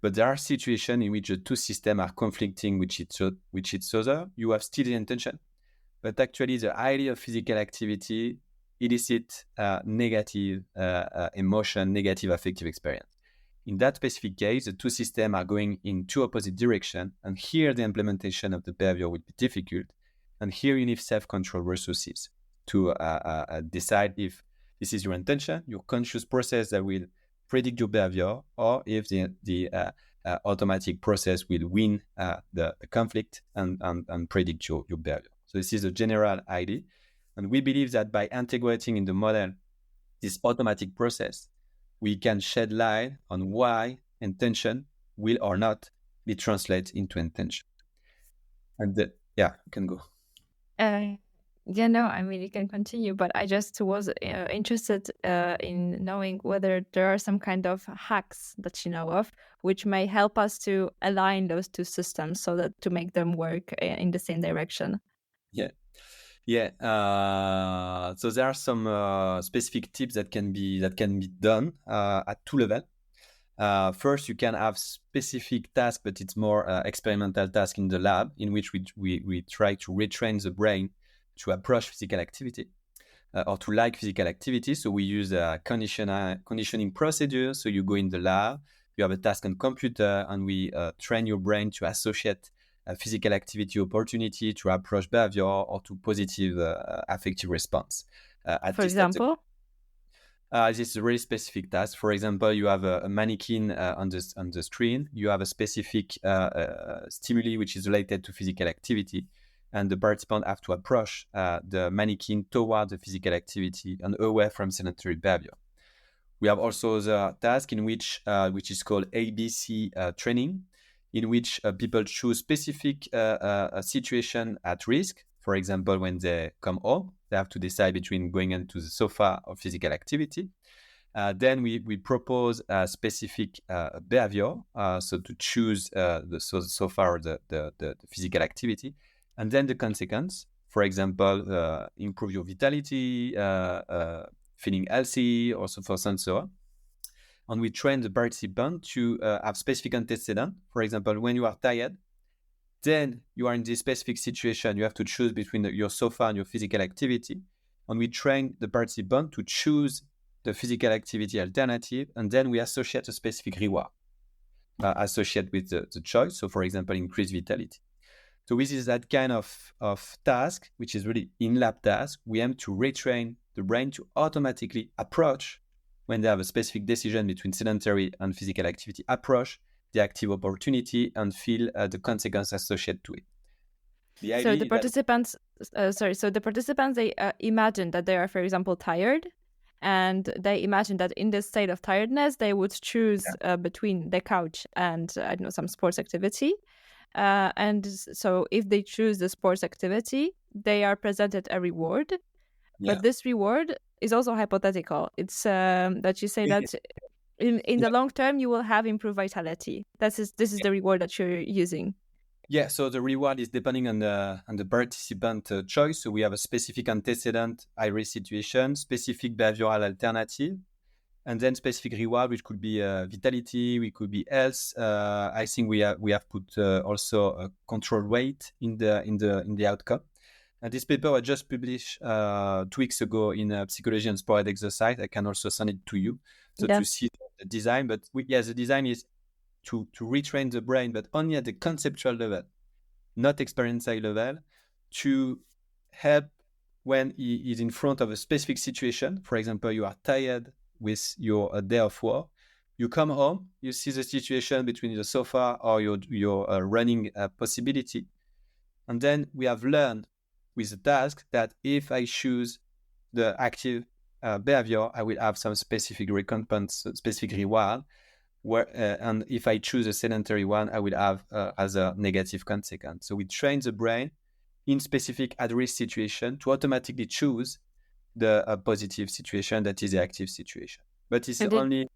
But there are situations in which the two systems are conflicting with each other. You have still the intention, but actually the idea of physical activity elicits negative emotion, negative affective experience. In that specific case, the two systems are going in two opposite directions, and here the implementation of the behavior will be difficult. And here you need self-control resources to decide if this is your intention, your conscious process that will predict your behavior, or if the automatic process will win the conflict and predict your behavior. So this is a general idea. And we believe that by integrating in the model this automatic process, we can shed light on why intention will or not be translated into intention. And you can go. Yeah, no, I mean, you can continue, but I just was interested in knowing whether there are some kind of hacks that you know of, which may help us to align those two systems so that to make them work in the same direction. Yeah. So there are some specific tips that can be done at two levels. First, you can have specific tasks, but it's more experimental task in the lab, in which we try to retrain the brain to approach physical activity or to like physical activity. So we use conditioning procedures. So you go in the lab, you have a task on computer, and we train your brain to associate physical activity opportunity to approach behavior or to positive affective response. For example? This is a really specific task. For example, you have a mannequin on the screen. You have a specific stimuli which is related to physical activity, and the participants have to approach the mannequin toward the physical activity and away from sedentary behavior. We have also the task in which is called ABC training, in which people choose specific situation at risk. For example, when they come home, they have to decide between going into the sofa or physical activity. Then we propose a specific behavior, so to choose so far the physical activity, and then the consequence. For example, improve your vitality, feeling healthy, or so forth and so on. And we train the participant to have specific antecedent. For example, when you are tired, then you are in this specific situation, you have to choose between your sofa and your physical activity. And we train the participant to choose the physical activity alternative, and then we associate a specific reward associated with the choice. So, for example, increased vitality. So this is that kind of task, which is really in-lab task. We aim to retrain the brain to automatically approach, when they have a specific decision between sedentary and physical activity, approach the active opportunity and feel the consequence associated to it. So the participants, they imagine that they are, for example, tired, and they imagine that in this state of tiredness, they would choose between the couch and some sports activity. And so if they choose the sports activity, they are presented a reward. But this reward is also hypothetical. It's that you say that in the long term, you will have improved vitality. This is the reward that you're using. Yeah, so the reward is depending on the participant choice. So we have a specific antecedent, high-risk situation, specific behavioral alternative, and then specific reward, which could be vitality, we could be health. I think we have put also a control rate in the outcome. And this paper was just published 2 weeks ago in Psychology and Sport Exercise. I can also send it to you to see the design. But the design is to retrain the brain, but only at the conceptual level, not experiential level, to help when he is in front of a specific situation. For example, you are tired with your day of work. You come home, you see the situation between the sofa or your running possibility. And then we have learned with the task that if I choose the active behavior, I will have some specific recompense, specific reward. And if I choose a sedentary one, I will have as a negative consequence. So we train the brain in specific at-risk situation to automatically choose the positive situation that is the active situation. But it's only.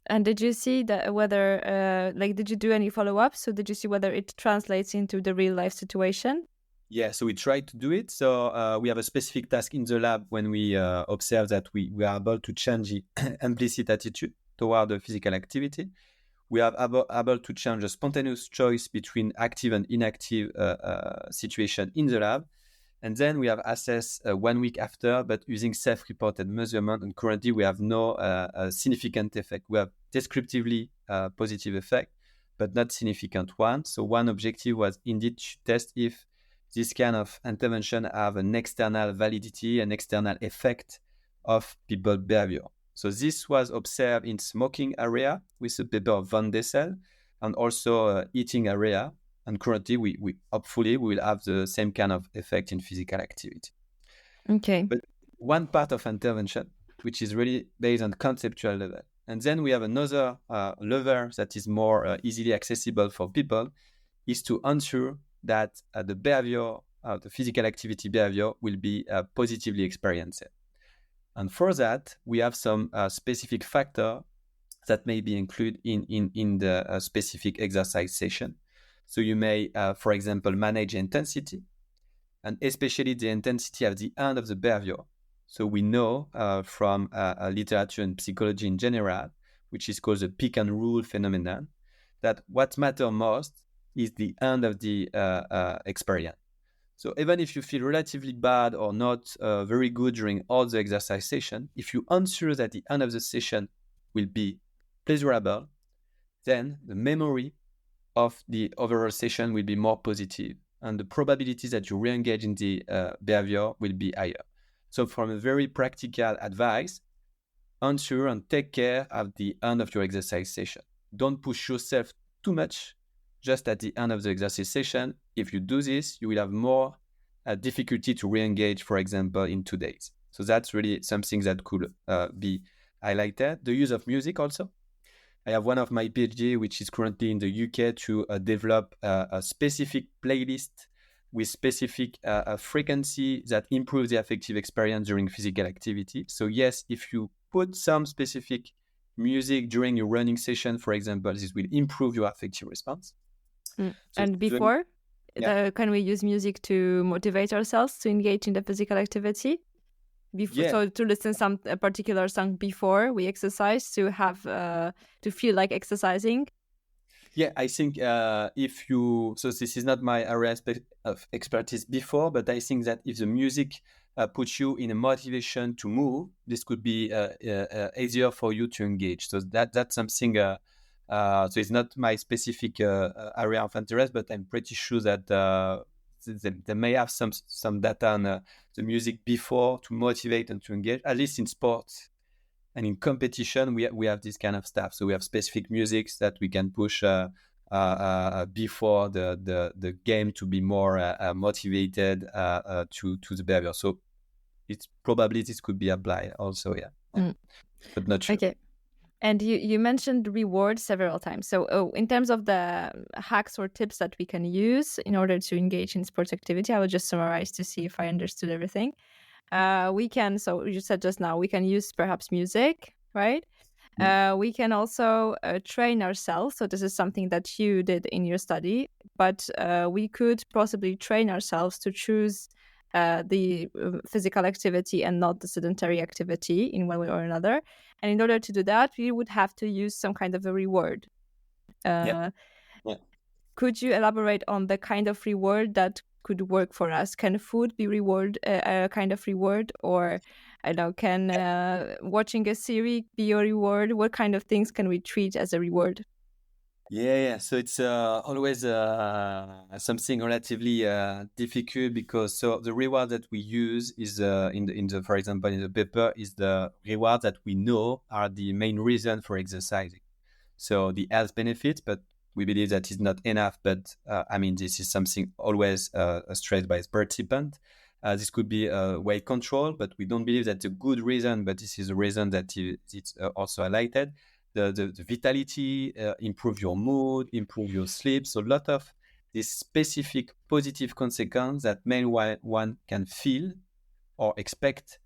And did you see that whether, did you do any follow-ups? So did you see whether it translates into the real life situation? Yeah, so we tried to do it. So we have a specific task in the lab when we observe that we are able to change the implicit attitude toward the physical activity. We are able to change a spontaneous choice between active and inactive situation in the lab. And then we have assessed 1 week after, but using self-reported measurement. And currently, we have no significant effect. We have descriptively positive effect, but not significant one. So one objective was indeed to test if this kind of intervention have an external validity, an external effect of people behavior. So this was observed in smoking area with the paper of Van Dessel, and also eating area. And currently, we hopefully we will have the same kind of effect in physical activity. Okay. But one part of intervention, which is really based on conceptual level. And then we have another level that is more easily accessible for people, is to ensure that the behavior, the physical activity behavior will be positively experienced. And for that, we have some specific factor that may be included in the specific exercise session. So you may, for example, manage intensity, and especially the intensity at the end of the behavior. So we know from literature and psychology in general, which is called the pick and rule phenomenon, that what matters most is the end of the experience. So even if you feel relatively bad or not very good during all the exercise session, if you ensure that the end of the session will be pleasurable, then the memory of the overall session will be more positive, and the probability that you re-engage in the behavior will be higher. So from a very practical advice, ensure and take care at the end of your exercise session. Don't push yourself too much just at the end of the exercise session. If you do this, you will have more difficulty to re-engage, for example, in 2 days. So that's really something that could be highlighted. The use of music also. I have one of my PhD, which is currently in the UK, to develop a specific playlist with specific frequency that improves the affective experience during physical activity. So yes, if you put some specific music during your running session, for example, this will improve your affective response. Mm. So And before, yeah. can we use music to motivate ourselves to engage in the physical activity? Before, Yeah. so to listen a particular song before we exercise to have to feel like exercising. Yeah, I think if you, so this is not my area of expertise before, but I think that if the music puts you in a motivation to move, this could be easier for you to engage. So that's something. So it's not my specific area of interest, but I'm pretty sure that they may have some data on the music before to motivate and to engage. At least in sports and in competition, we have this kind of stuff. So we have specific musics that we can push before the game to be more motivated to the behavior. So it's probably this could be applied also, yeah. Mm. But not sure. Okay. And you mentioned reward several times. So in terms of the hacks or tips that we can use in order to engage in sports activity, I will just summarize to see if I understood everything. We can, so you said just now, we can use perhaps music, right? We can also train ourselves. So this is something that you did in your study, but we could possibly train ourselves to choose the physical activity and not the sedentary activity in one way or another. And in order to do that, we would have to use some kind of a reward. Yeah. Could you elaborate on the kind of reward that could work for us? Can food be a kind of reward, or I don't know, can watching a series be a reward? What kind of things can we treat as a reward? Yeah. So it's always something relatively difficult because so the reward that we use is in the for example in the paper is the reward that we know are the main reason for exercising. So the health benefits, but we believe that is not enough. But I mean, this is something always stressed by the participant. This could be weight control, but we don't believe that's a good reason. But this is a reason that it's also highlighted. The vitality, improve your mood, improve your sleep. So a lot of this specific positive consequence that one can feel or expect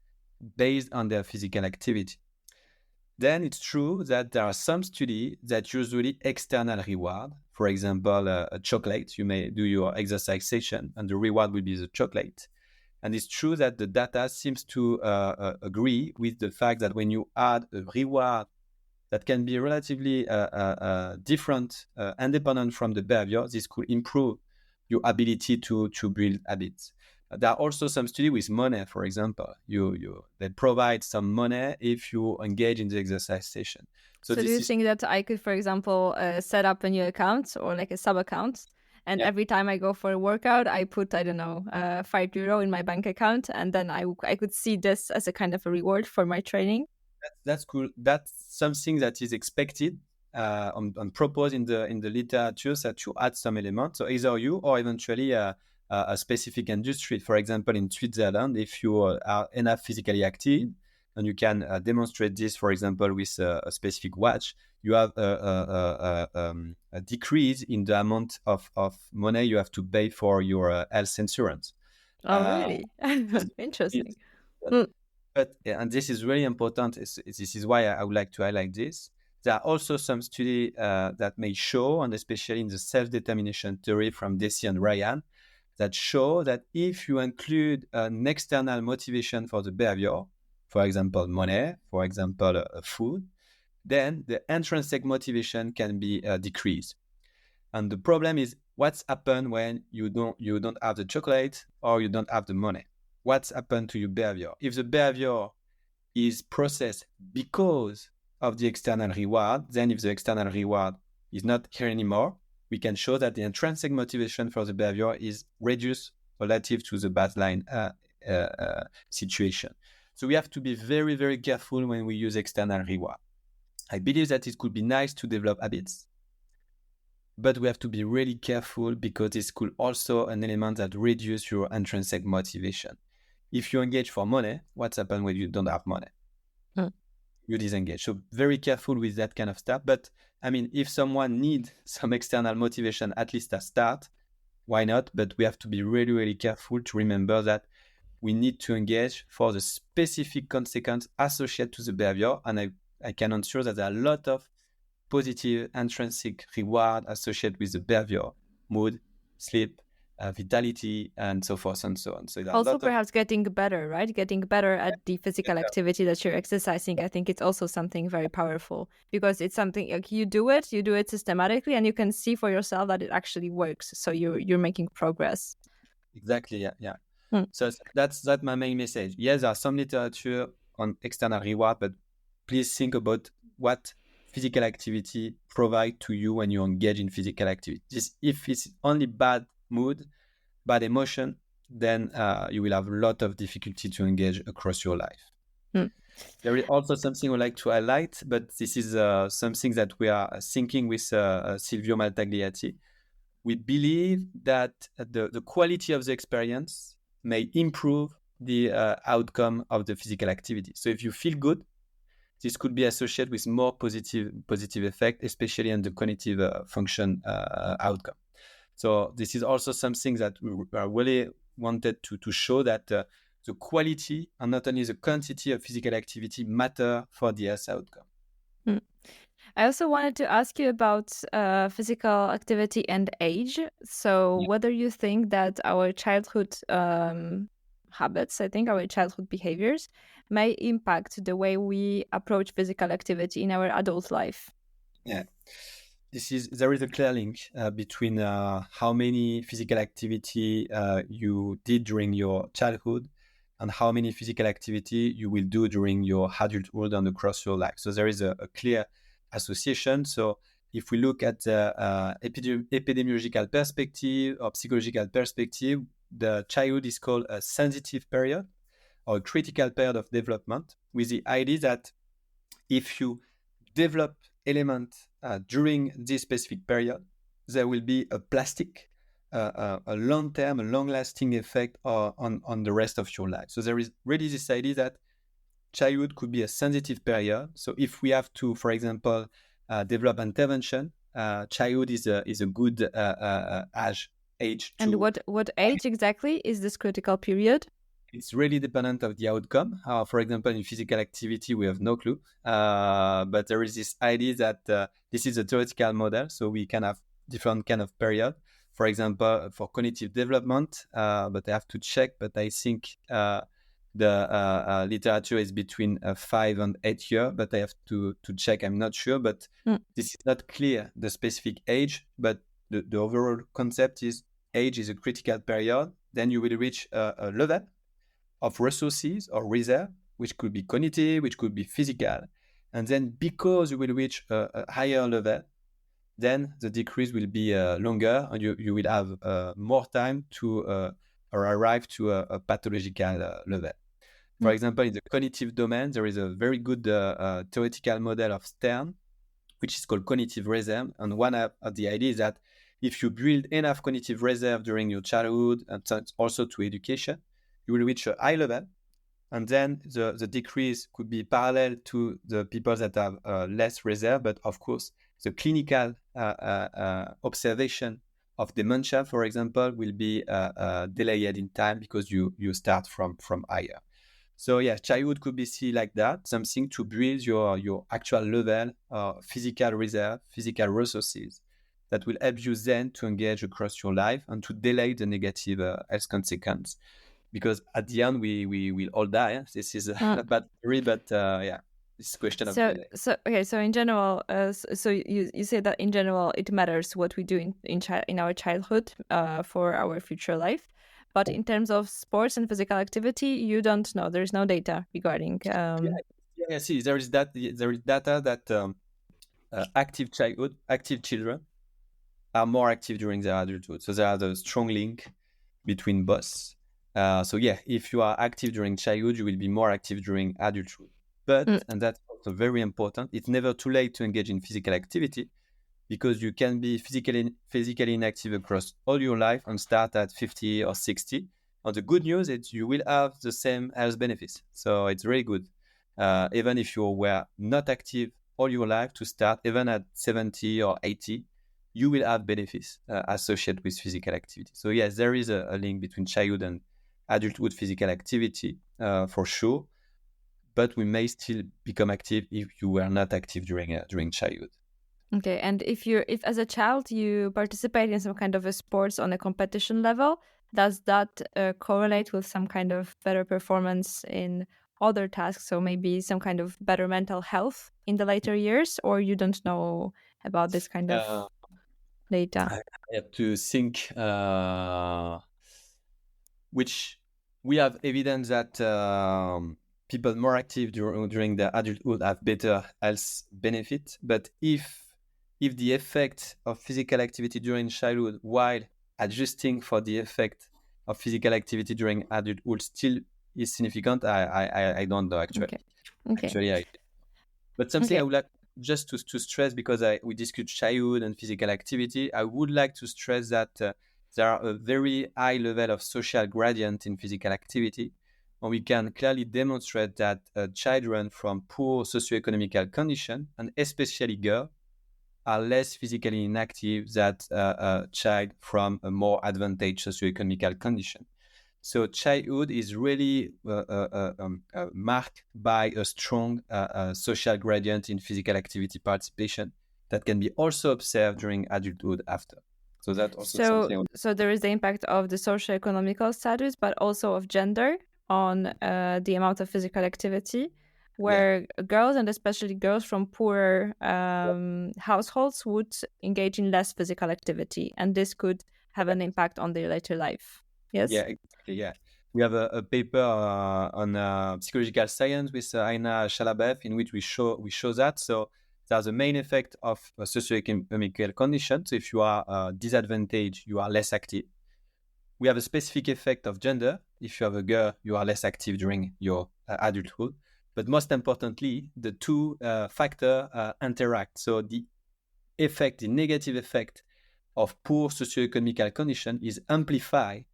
based on their physical activity. Then it's true that there are some studies that usually external reward. For example, a chocolate. You may do your exercise session, and the reward will be the chocolate. And it's true that the data seems to agree with the fact that when you add a reward that can be relatively different, independent from the behavior, this could improve your ability to build habits. There are also some studies with money, for example. They provide some money if you engage in the exercise session. So do you think that I could, for example, set up a new account or like a sub account, and every time I go for a workout, I put, I don't know, €5 in my bank account, and then I could see this as a kind of a reward for my training? That's cool. That's something that is expected on proposed in the literature that you add some elements. So either you or eventually a specific industry. For example, in Switzerland, if you are enough physically active and you can demonstrate this, for example, with a specific watch, you have a decrease in the amount of money you have to pay for your health insurance. Oh, really? Interesting. Mm. But and this is really important. This is why I would like to highlight this. There are also some studies that may show, and especially in the self-determination theory from Deci and Ryan, that show that if you include an external motivation for the behavior, for example, money, for example, food, then the intrinsic motivation can be decreased. And the problem is what's happened when you don't have the chocolate or you don't have the money. What's happened to your behavior? If the behavior is processed because of the external reward, then if the external reward is not here anymore, we can show that the intrinsic motivation for the behavior is reduced relative to the baseline situation. So we have to be very, very careful when we use external reward. I believe that it could be nice to develop habits. but we have to be really careful because this could also an element that reduce your intrinsic motivation. If you engage for money, what's happened when you don't have money? Mm. You disengage. So very careful with that kind of stuff. But I mean, if someone needs some external motivation, at least a start, why not? But we have to be really, really careful to remember that we need to engage for the specific consequence associated to the behavior. And I can ensure that there are a lot of positive intrinsic reward associated with the behavior, mood, sleep, vitality, and so forth and so on. So there are a Also, lot of perhaps getting better, right? Getting better at the physical activity that you're exercising. I think it's also something very powerful because it's something like you do it systematically, and you can see for yourself that it actually works. So you're making progress. exactly, yeah. Mm. So that's my main message. Yes, there's some literature on external reward, but please think about what physical activity provide to you when you engage in physical activity. If it's only bad mood, bad emotion, then you will have a lot of difficulty to engage across your life. Mm. There is also something I would like to highlight, but this is something that we are thinking with Silvio Maltagliati. We believe that the quality of the experience may improve the outcome of the physical activity. So if you feel good, this could be associated with more positive effect, especially on the cognitive function outcome. So this is also something that we really wanted to show that the quality and not only the quantity of physical activity matter for the health outcome. Mm. I also wanted to ask you about physical activity and age. So, Yeah. whether you think that our childhood habits, I think our childhood behaviors, may impact the way we approach physical activity in our adult life. Yeah. There is a clear link between how many physical activity you did during your childhood and how many physical activity you will do during your adulthood and across your life. So there is a clear association. So if we look at the epidemiological perspective or psychological perspective, the childhood is called a sensitive period or a critical period of development, with the idea that if you develop element during this specific period, there will be a plastic, a long-term, a long-lasting effect on the rest of your life. So there is really this idea that childhood could be a sensitive period. So if we have to, for example, develop intervention, childhood is a good age And to. what age exactly is this critical period? It's really dependent of the outcome. For example, in physical activity, we have no clue. But there is this idea that this is a theoretical model, so we can have different kind of period. For example, for cognitive development, but I have to check. But I think the literature is between 5 and 8 years. But I have to check. I'm not sure. But this is not clear, the specific age. But the overall concept is age is a critical period. Then you will reach a level of resources or reserve, which could be cognitive, which could be physical. And then because you will reach a higher level, then the decrease will be longer and you will have more time to or arrive to a pathological level. For example, in the cognitive domain, there is a very good theoretical model of Stern, which is called cognitive reserve. And one of the ideas is that if you build enough cognitive reserve during your childhood and also to education, you will reach a high level. And then the decrease could be parallel to the people that have less reserve. But of course, the clinical observation of dementia, for example, will be delayed in time because you start from higher. So yeah, childhood could be seen like that, something to build your actual level of physical reserve, physical resources that will help you then to engage across your life and to delay the negative health consequence. Because at the end, we will all die. Yeah? This is a bad theory, but yeah, it's a question of delay. So in general, so you say that in general it matters what we do in our childhood for our future life, but in terms of sports and physical activity, you don't know. There's no data regarding. Yeah, see, there is data that active children are more active during their adulthood. So there are the strong link between both. So yeah, if you are active during childhood, you will be more active during adulthood. But, and that's also very important, it's never too late to engage in physical activity. because you can be physically inactive across all your life and start at 50 or 60. And the good news is you will have the same health benefits. So it's really good. Even if you were not active all your life, to start even at 70 or 80, you will have benefits associated with physical activity. So yes, there is a link between childhood and adulthood physical activity for sure. But we may still become active if you were not active during childhood. Okay, and if as a child you participate in some kind of a sports on a competition level, does that correlate with some kind of better performance in other tasks? So maybe some kind of better mental health in the later years, or you don't know about this kind Uh, of data? I have to think which we have evidence that people more active during their adulthood have better health benefit. But if the effect of physical activity during childhood while adjusting for the effect of physical activity during adulthood still is significant, I don't know actually. Okay. Okay. Actually, but something I Okay. would like just to stress, because we discussed childhood and physical activity, I would like to stress that there are a very high level of social gradient in physical activity. And we can clearly demonstrate that children from poor socioeconomical condition, and especially girls, are less physically inactive than a child from a more advantaged socioeconomical condition. So childhood is really marked by a strong social gradient in physical activity participation that can be also observed during adulthood after. So that's also So something. so there is the impact of the socio-economical status, but also of gender on the amount of physical activity, Yeah. where girls, and especially girls from poorer households, would engage in less physical activity, and this could have an impact on their later life. Yeah, Yes. exactly. Yeah. We have a paper on psychological science with Aina Shalabev in which we show that. So there's a main effect of a socioeconomical condition. So if you are disadvantaged, you are less active. We have a specific effect of gender. If you have a girl, you are less active during your adulthood. But most importantly, the two factors interact. So the negative effect of poor socioeconomical condition is amplified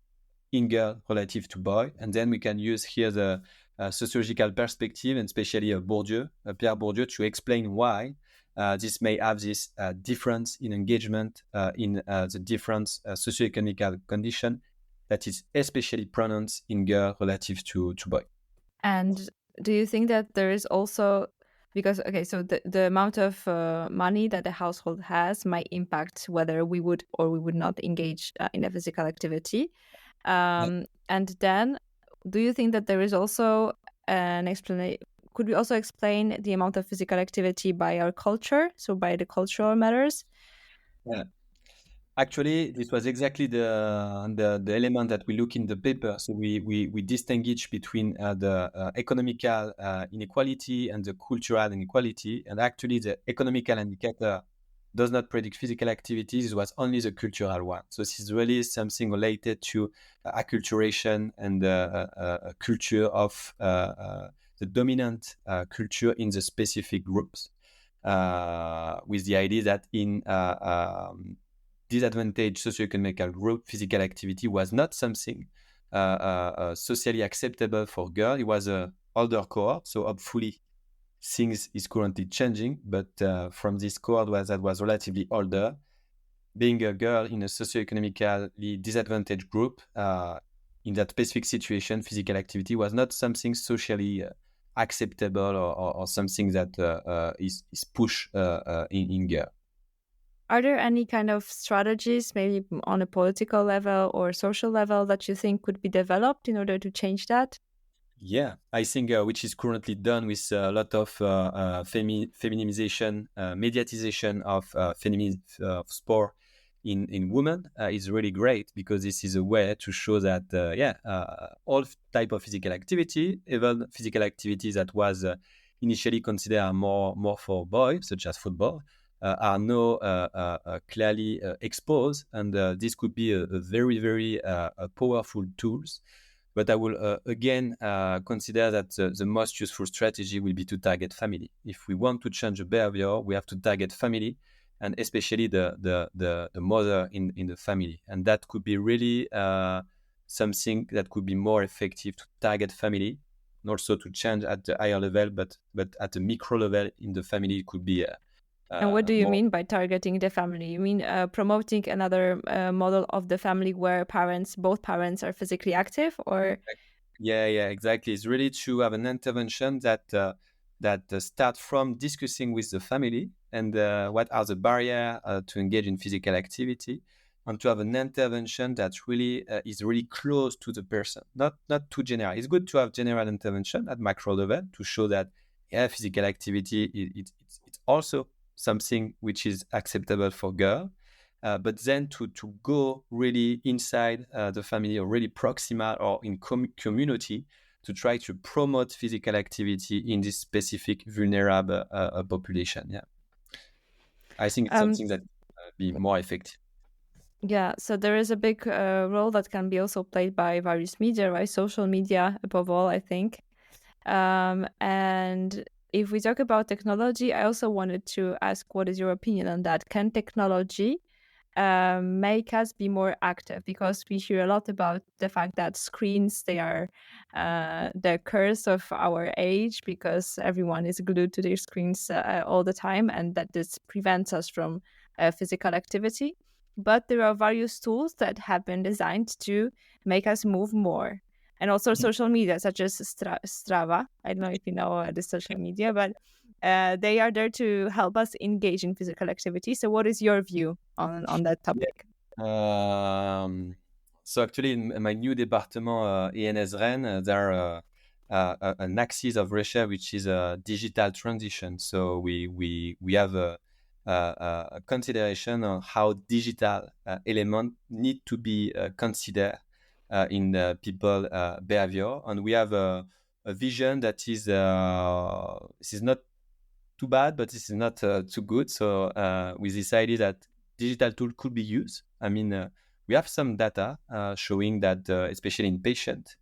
in girl relative to boy. And then we can use here the sociological perspective, and especially Pierre Bourdieu, to explain why this may have this difference in engagement in the different socioeconomic condition that is especially pronounced in girl relative to boy. And do you think that there is also, because okay, so the amount of money that the household has might impact whether we would or we would not engage in a physical activity. And then, do you think that there is also an explanation? Could we also explain the amount of physical activity by our culture, so by the cultural matters? Yeah. Actually, this was exactly the element that we look in the paper. So we distinguish between the economical inequality and the cultural inequality. And actually, the economical indicator does not predict physical activities. It was only the cultural one. So this is really something related to acculturation and the culture of the dominant culture in the specific groups. With the idea that in disadvantaged socioeconomic group, physical activity was not something socially acceptable for girls. It was a older cohort, so hopefully things is currently changing. But from this cohort that was relatively older, being a girl in a socioeconomically disadvantaged group, in that specific situation, physical activity was not something socially acceptable or something that is pushed in girls. Are there any kind of strategies, maybe on a political level or social level, that you think could be developed in order to change that? Yeah, I think which is currently done with a lot of feminization, mediatization of sport in women is really great, because this is a way to show that all type of physical activity, even physical activities that was initially considered more for boys, such as football, are now clearly exposed, and this could be a very powerful tools. But I will again consider that the most useful strategy will be to target family. If we want to change the behavior, we have to target family and especially the mother in the family. And that could be really something that could be more effective to target family, and also to change at the higher level, but at the micro level in the family, it could be And what do you more. mean by targeting the family? You mean promoting another model of the family where both parents are physically active, or? Yeah, exactly. It's really to have an intervention that start from discussing with the family and what are the barriers to engage in physical activity, and to have an intervention that really is really close to the person, not too general. It's good to have general intervention at macro level to show that physical activity it's also something which is acceptable for girls. But then to go really inside the family, or really proximal or in community, to try to promote physical activity in this specific vulnerable population. Yeah, I think it's Um, something that be more effective. yeah, so there is a big role that can be also played by various media, right? Social media, above all, I think. And if we talk about technology, I also wanted to ask, what is your opinion on that? Can technology make us be more active? Because we hear a lot about the fact that screens, they are the curse of our age, because everyone is glued to their screens all the time, and that this prevents us from physical activity. But there are various tools that have been designed to make us move more. And also social media, such as Strava. I don't know if you know the social media, but they are there to help us engage in physical activity. So what is your view on that Yeah. topic? So actually, in my new department, ENS Rennes, there are an axis of research which is a digital transition. So we have a consideration on how digital element need to be considered in people behavior, and we have a vision that is this is not too bad, but this is not too good. So we decided that digital tool could be used. I mean, we have some data showing that, especially in patient,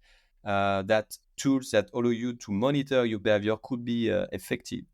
that tools that allow you to monitor your behavior could be effective.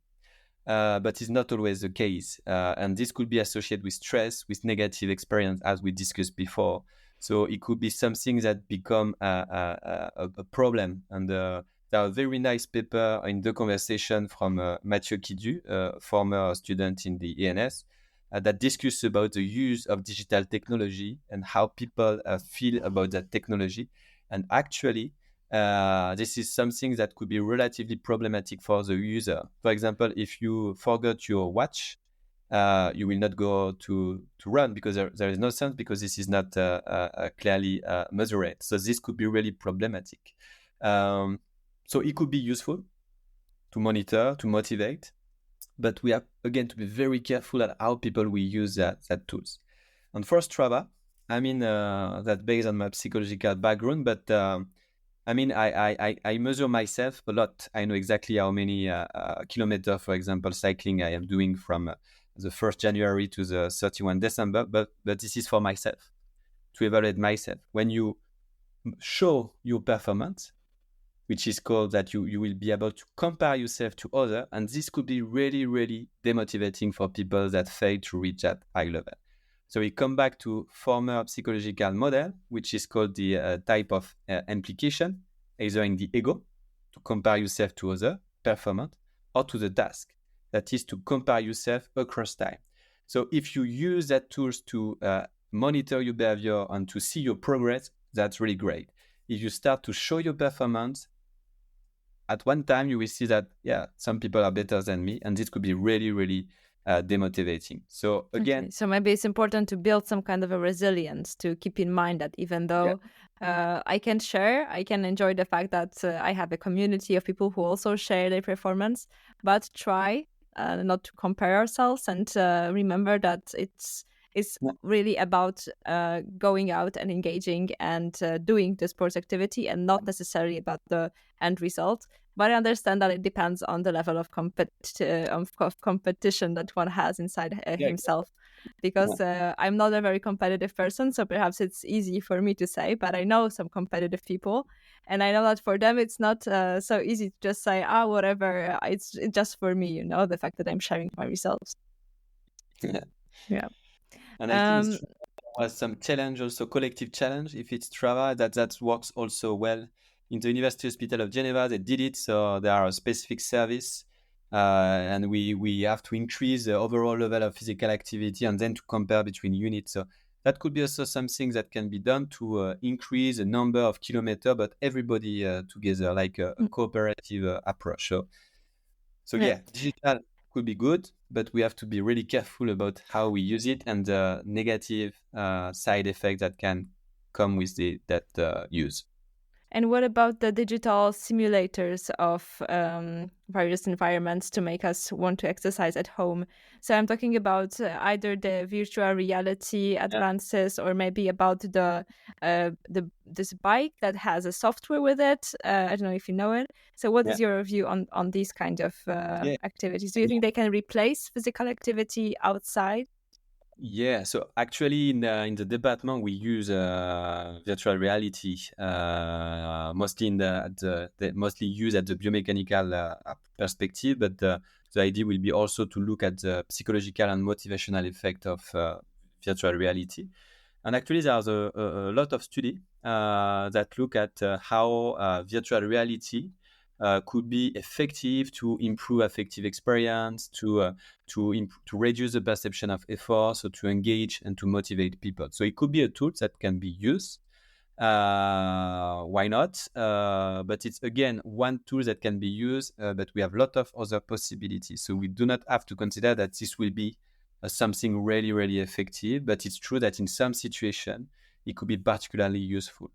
But it's not always the case. And this could be associated with stress, with negative experience, as we discussed before. So it could be something that become a problem. And there are very nice paper in the conversation from Mathieu Kidu, former student in the ENS, that discuss about the use of digital technology and how people feel about that technology. And actually, this is something that could be relatively problematic for the user. For example, if you forgot your watch, you will not go to run, because there is no sense, because this is not clearly measured. So this could be really problematic. So it could be useful to monitor, to motivate, but we have again to be very careful at how people will use that tools. And for Strava, I mean, that based on my psychological background, but I mean, I measure myself a lot. I know exactly how many kilometers, for example, cycling I am doing from the 1st January to the 31 December. But this is for myself, to evaluate myself. When you show your performance, which is called that you will be able to compare yourself to others. And this could be really, really demotivating for people that fail to reach that high level. So we come back to former psychological model, which is called the type of implication, either in the ego, to compare yourself to other performance, or to the task, that is to compare yourself across time. So if you use that tools to monitor your behavior and to see your progress, that's really great. If you start to show your performance, at one time you will see that, yeah, some people are better than me, and this could be really, really demotivating. So again, Okay, so maybe it's important to build some kind of a resilience, to keep in mind that even though I can enjoy the fact that I have a community of people who also share their performance, but try not to compare ourselves, and remember that it's yeah, really about going out and engaging and doing the sports activity, and not necessarily about the end result. But I understand that it depends on the level of competition that one has inside yeah, himself. yeah. Because I'm not a very competitive person, so perhaps it's easy for me to say, but I know some competitive people, and I know that for them it's not so easy to just say, whatever, it's just for me, the fact that I'm sharing my results. Yeah. And I think it's true. There was some challenge, also collective challenge. If it's Strava, that works also well. In the University Hospital of Geneva, they did it. So there are a specific service, and we have to increase the overall level of physical activity and then to compare between units. So that could be also something that can be done to increase the number of kilometers, but everybody together, like a cooperative approach. So Yeah. yeah, digital could be good, but we have to be really careful about how we use it and the negative side effects that can come with that use. And what about the digital simulators of various environments to make us want to exercise at home? So I'm talking about either the virtual reality Yeah, advances, or maybe about the this bike that has a software with it. I don't know if you know it. So what yeah, is your view on these kind of yeah. activities? Do you think they can replace physical activity outside? Yeah, so actually in the department we use virtual reality mostly mostly used at the biomechanical perspective, but the idea will be also to look at the psychological and motivational effect of virtual reality. And actually, there's a lot of study that look at how virtual reality could be effective to improve affective experience, to reduce the perception of effort, so to engage and to motivate people. So it could be a tool that can be used. Why not? But it's again one tool that can be used, but we have a lot of other possibilities. So we do not have to consider that this will be something really, really effective. But it's true that in some situation, it could be particularly useful.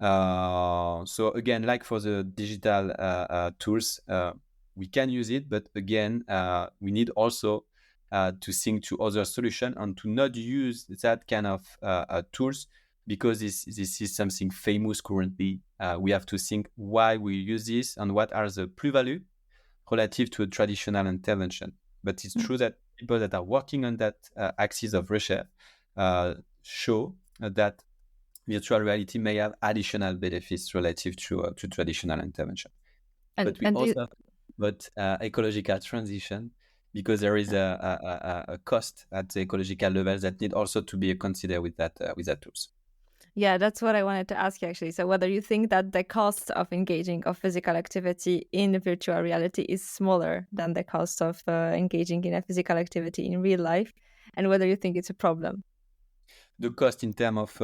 So again, like for the digital tools, we can use it, but again, we need also to think to other solution and to not use that kind of tools because this is something famous currently. We have to think why we use this and what are the plus-value relative to a traditional intervention. But it's true that people that are working on that axis of research show that virtual reality may have additional benefits relative to traditional intervention. And But we and do you, also have about ecological transition because there is a cost at the ecological level that need also to be considered with that tools. Yeah, that's what I wanted to ask you actually. So whether you think that the cost of engaging of physical activity in virtual reality is smaller than the cost of engaging in a physical activity in real life, and whether you think it's a problem. The cost in terms of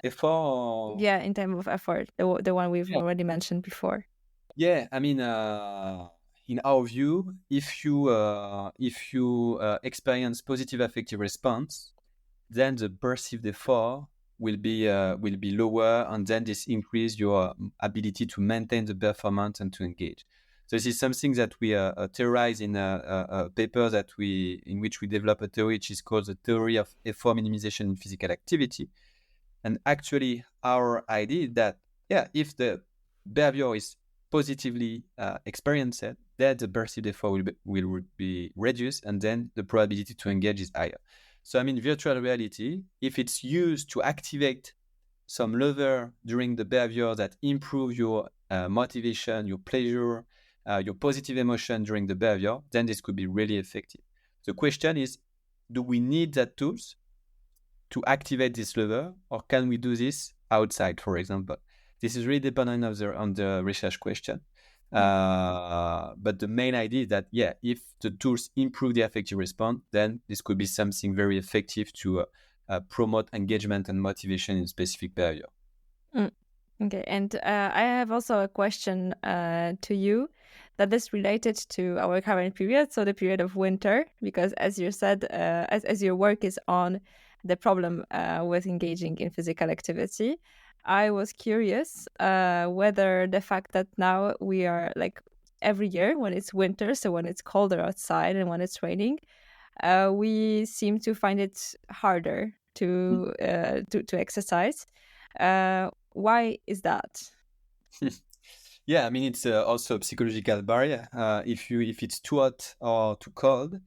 effort. Yeah, in terms of effort, the one we've Yeah, already mentioned before. yeah. I mean, in our view, if you experience positive affective response, then the perceived effort will be lower, and then this increase your ability to maintain the performance and to engage. So this is something that we theorize in a paper in which we develop a theory which is called the theory of effort minimization in physical activity. And actually, our idea is that yeah, if the behavior is positively experienced, then the perceived effort will be reduced, and then the probability to engage is higher. So I mean, virtual reality, if it's used to activate some lever during the behavior that improve your motivation, your pleasure, your positive emotion during the behavior, then this could be really effective. The question is, do we need that tools to activate this lever, or can we do this outside, for example? This is really dependent on the research question. But the main idea is that, yeah, if the tools improve the affective response, then this could be something very effective to promote engagement and motivation in specific behavior. Mm. Okay, and I have also a question to you that is related to our current period, so the period of winter, because as you said, as your work is on the problem with engaging in physical activity, I was curious whether the fact that now we are like every year when it's winter, so when it's colder outside and when it's raining, we seem to find it harder to exercise. Why is that? Yeah, I mean it's also a psychological barrier. If it's too hot or too cold,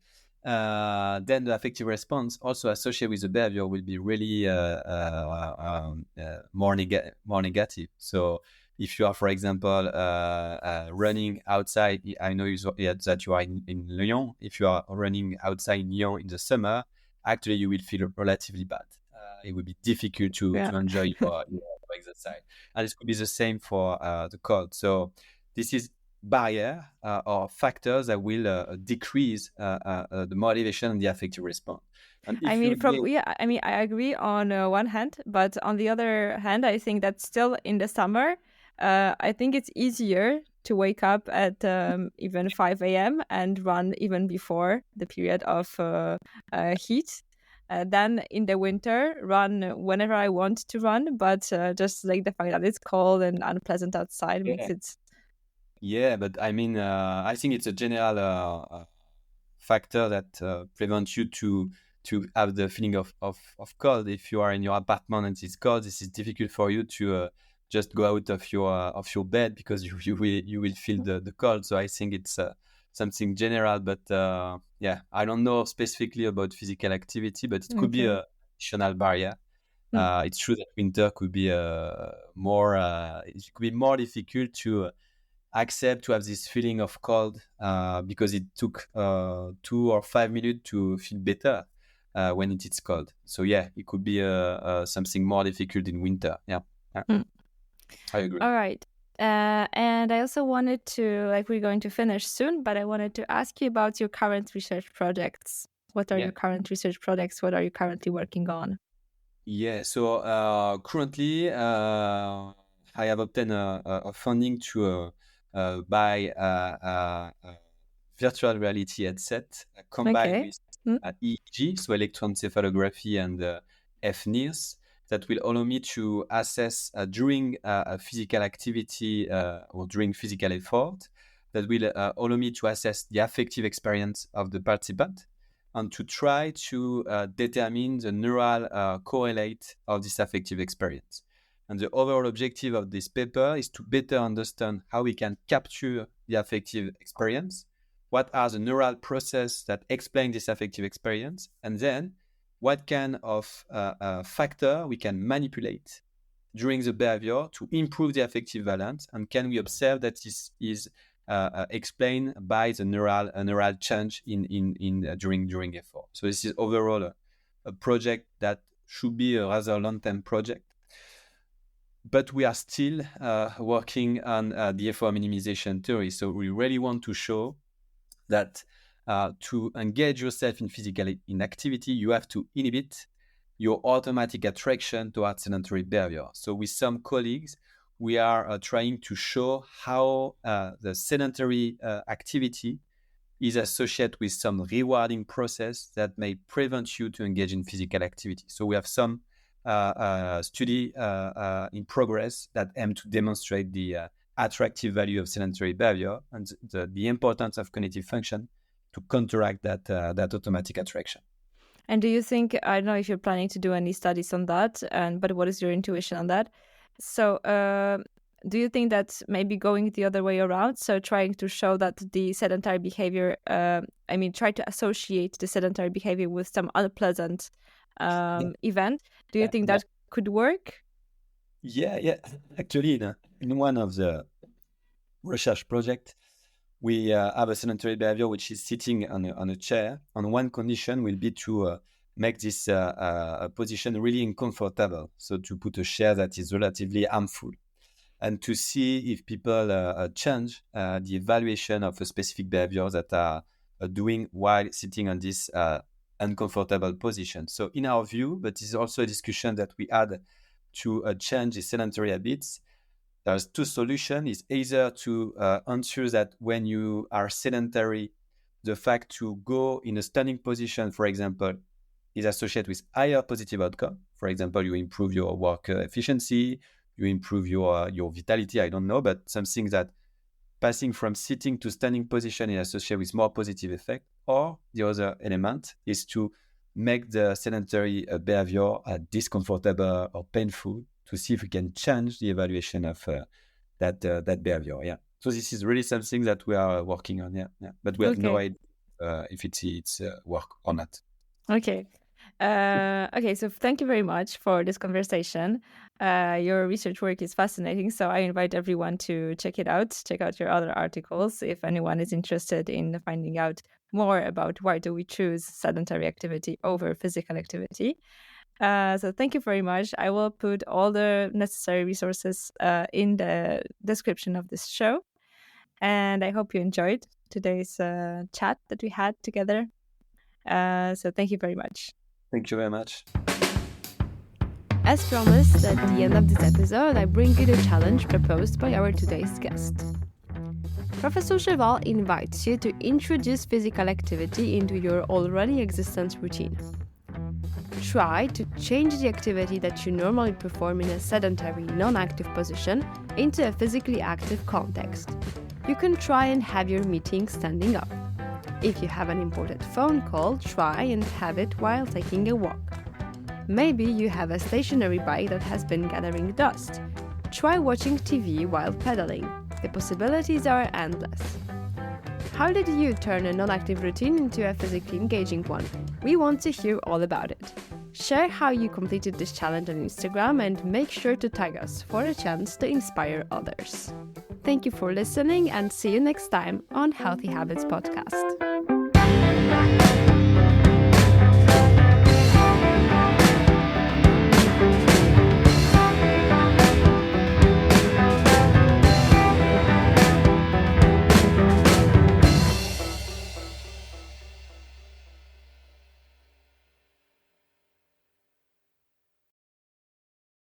then the affective response also associated with the behavior will be really more negative. So If you are, for example, running outside, I know that you are in Lyon. If you are running outside in Lyon in the summer, actually you will feel relatively bad. It will be difficult Yeah. to enjoy your exercise. And it could be the same for the cold. So this is barrier or factors that will decrease the motivation and the affective response. And I if you mean, again, I mean, I agree on one hand, but on the other hand, I think that still in the summer, I think it's easier to wake up at even 5 a.m. and run even before the period of heat. Than in the winter, run whenever I want to run, but just like the fact that it's cold and unpleasant outside makes yeah, it. yeah, but I mean, I think it's a general factor that prevents you to have the feeling of cold. If you are in your apartment and it's cold, this is difficult for you to just go out of your bed because you will feel the cold. So I think it's something general, but yeah, I don't know specifically about physical activity, but it could be Okay. a additional barrier. Mm. It's true that winter could be it could be more difficult to accept to have this feeling of cold because it took 2 or 5 minutes to feel better when it is cold. So yeah, it could be something more difficult in winter. Yeah, yeah, Mm. I agree. All right. And I also wanted to, like, we're going to finish soon, but I wanted to ask you about your current research projects. What are Yeah, your current research projects? What are you currently working on? yeah. So currently, I have obtained a funding to buy a virtual reality headset combined Okay. with Mm. EEG, so electroencephalography and FNIRS, that will allow me to assess during a physical activity or during physical effort, that will allow me to assess the affective experience of the participant and to try to determine the neural correlate of this affective experience. And the overall objective of this paper is to better understand how we can capture the affective experience, what are the neural processes that explain this affective experience, and then what kind of factor we can manipulate during the behavior to improve the affective balance, and can we observe that this is explained by the neural change in during effort. So this is overall a project that should be a rather long-term project, but we are still working on the effort minimization theory. So we really want to show that to engage yourself in physical inactivity, you have to inhibit your automatic attraction towards sedentary behavior. So with some colleagues, we are trying to show how the sedentary activity is associated with some rewarding process that may prevent you to engage in physical activity. So we have some study in progress that aim to demonstrate the attractive value of sedentary behavior and the importance of cognitive function to counteract that automatic attraction. And do you think, I don't know if you're planning to do any studies on that, but what is your intuition on that? So, do you think that maybe going the other way around, so trying to show that the sedentary behavior, I mean, try to associate the sedentary behavior with some unpleasant Yeah, event, do you yeah, think yeah. that could work? Yeah. Actually, in one of the research project, we have a sedentary behavior which is sitting on a chair. And one condition will be to make this position really uncomfortable. So to put a chair that is relatively harmful, and to see if people change the evaluation of a specific behavior that are doing while sitting on this uncomfortable position. So in our view, but it's also a discussion that we had to change the sedentary habits. There's two solutions. Is either to answer that when you are sedentary, the fact to go in a standing position, for example, is associated with higher positive outcome. For example, you improve your work efficiency, you improve your vitality. I don't know, but something that passing from sitting to standing position is associated with more positive effect. Or the other element is to make the sedentary behavior discomfortable or painful to see if we can change the evaluation of that behavior. Yeah. So this is really something that we are working on. Yeah. But we have no Okay. idea if it's work or not. Okay. Okay, so thank you very much for this conversation. Your research work is fascinating, so I invite everyone to check it out. Check out your other articles if anyone is interested in finding out more about why do we choose sedentary activity over physical activity. So thank you very much. I will put all the necessary resources in the description of this show. And I hope you enjoyed today's chat that we had together. So thank you very much. Thank you very much. As promised, at the end of this episode, I bring you the challenge proposed by our today's guest. Professor Cheval invites you to introduce physical activity into your already existent routine. Try to change the activity that you normally perform in a sedentary, non-active position into a physically active context. You can try and have your meeting standing up. If you have an important phone call, try and have it while taking a walk. Maybe you have a stationary bike that has been gathering dust. Try watching TV while pedaling. The possibilities are endless. How did you turn a non-active routine into a physically engaging one? We want to hear all about it. Share how you completed this challenge on Instagram and make sure to tag us for a chance to inspire others. Thank you for listening and see you next time on Healthy Habits Podcast.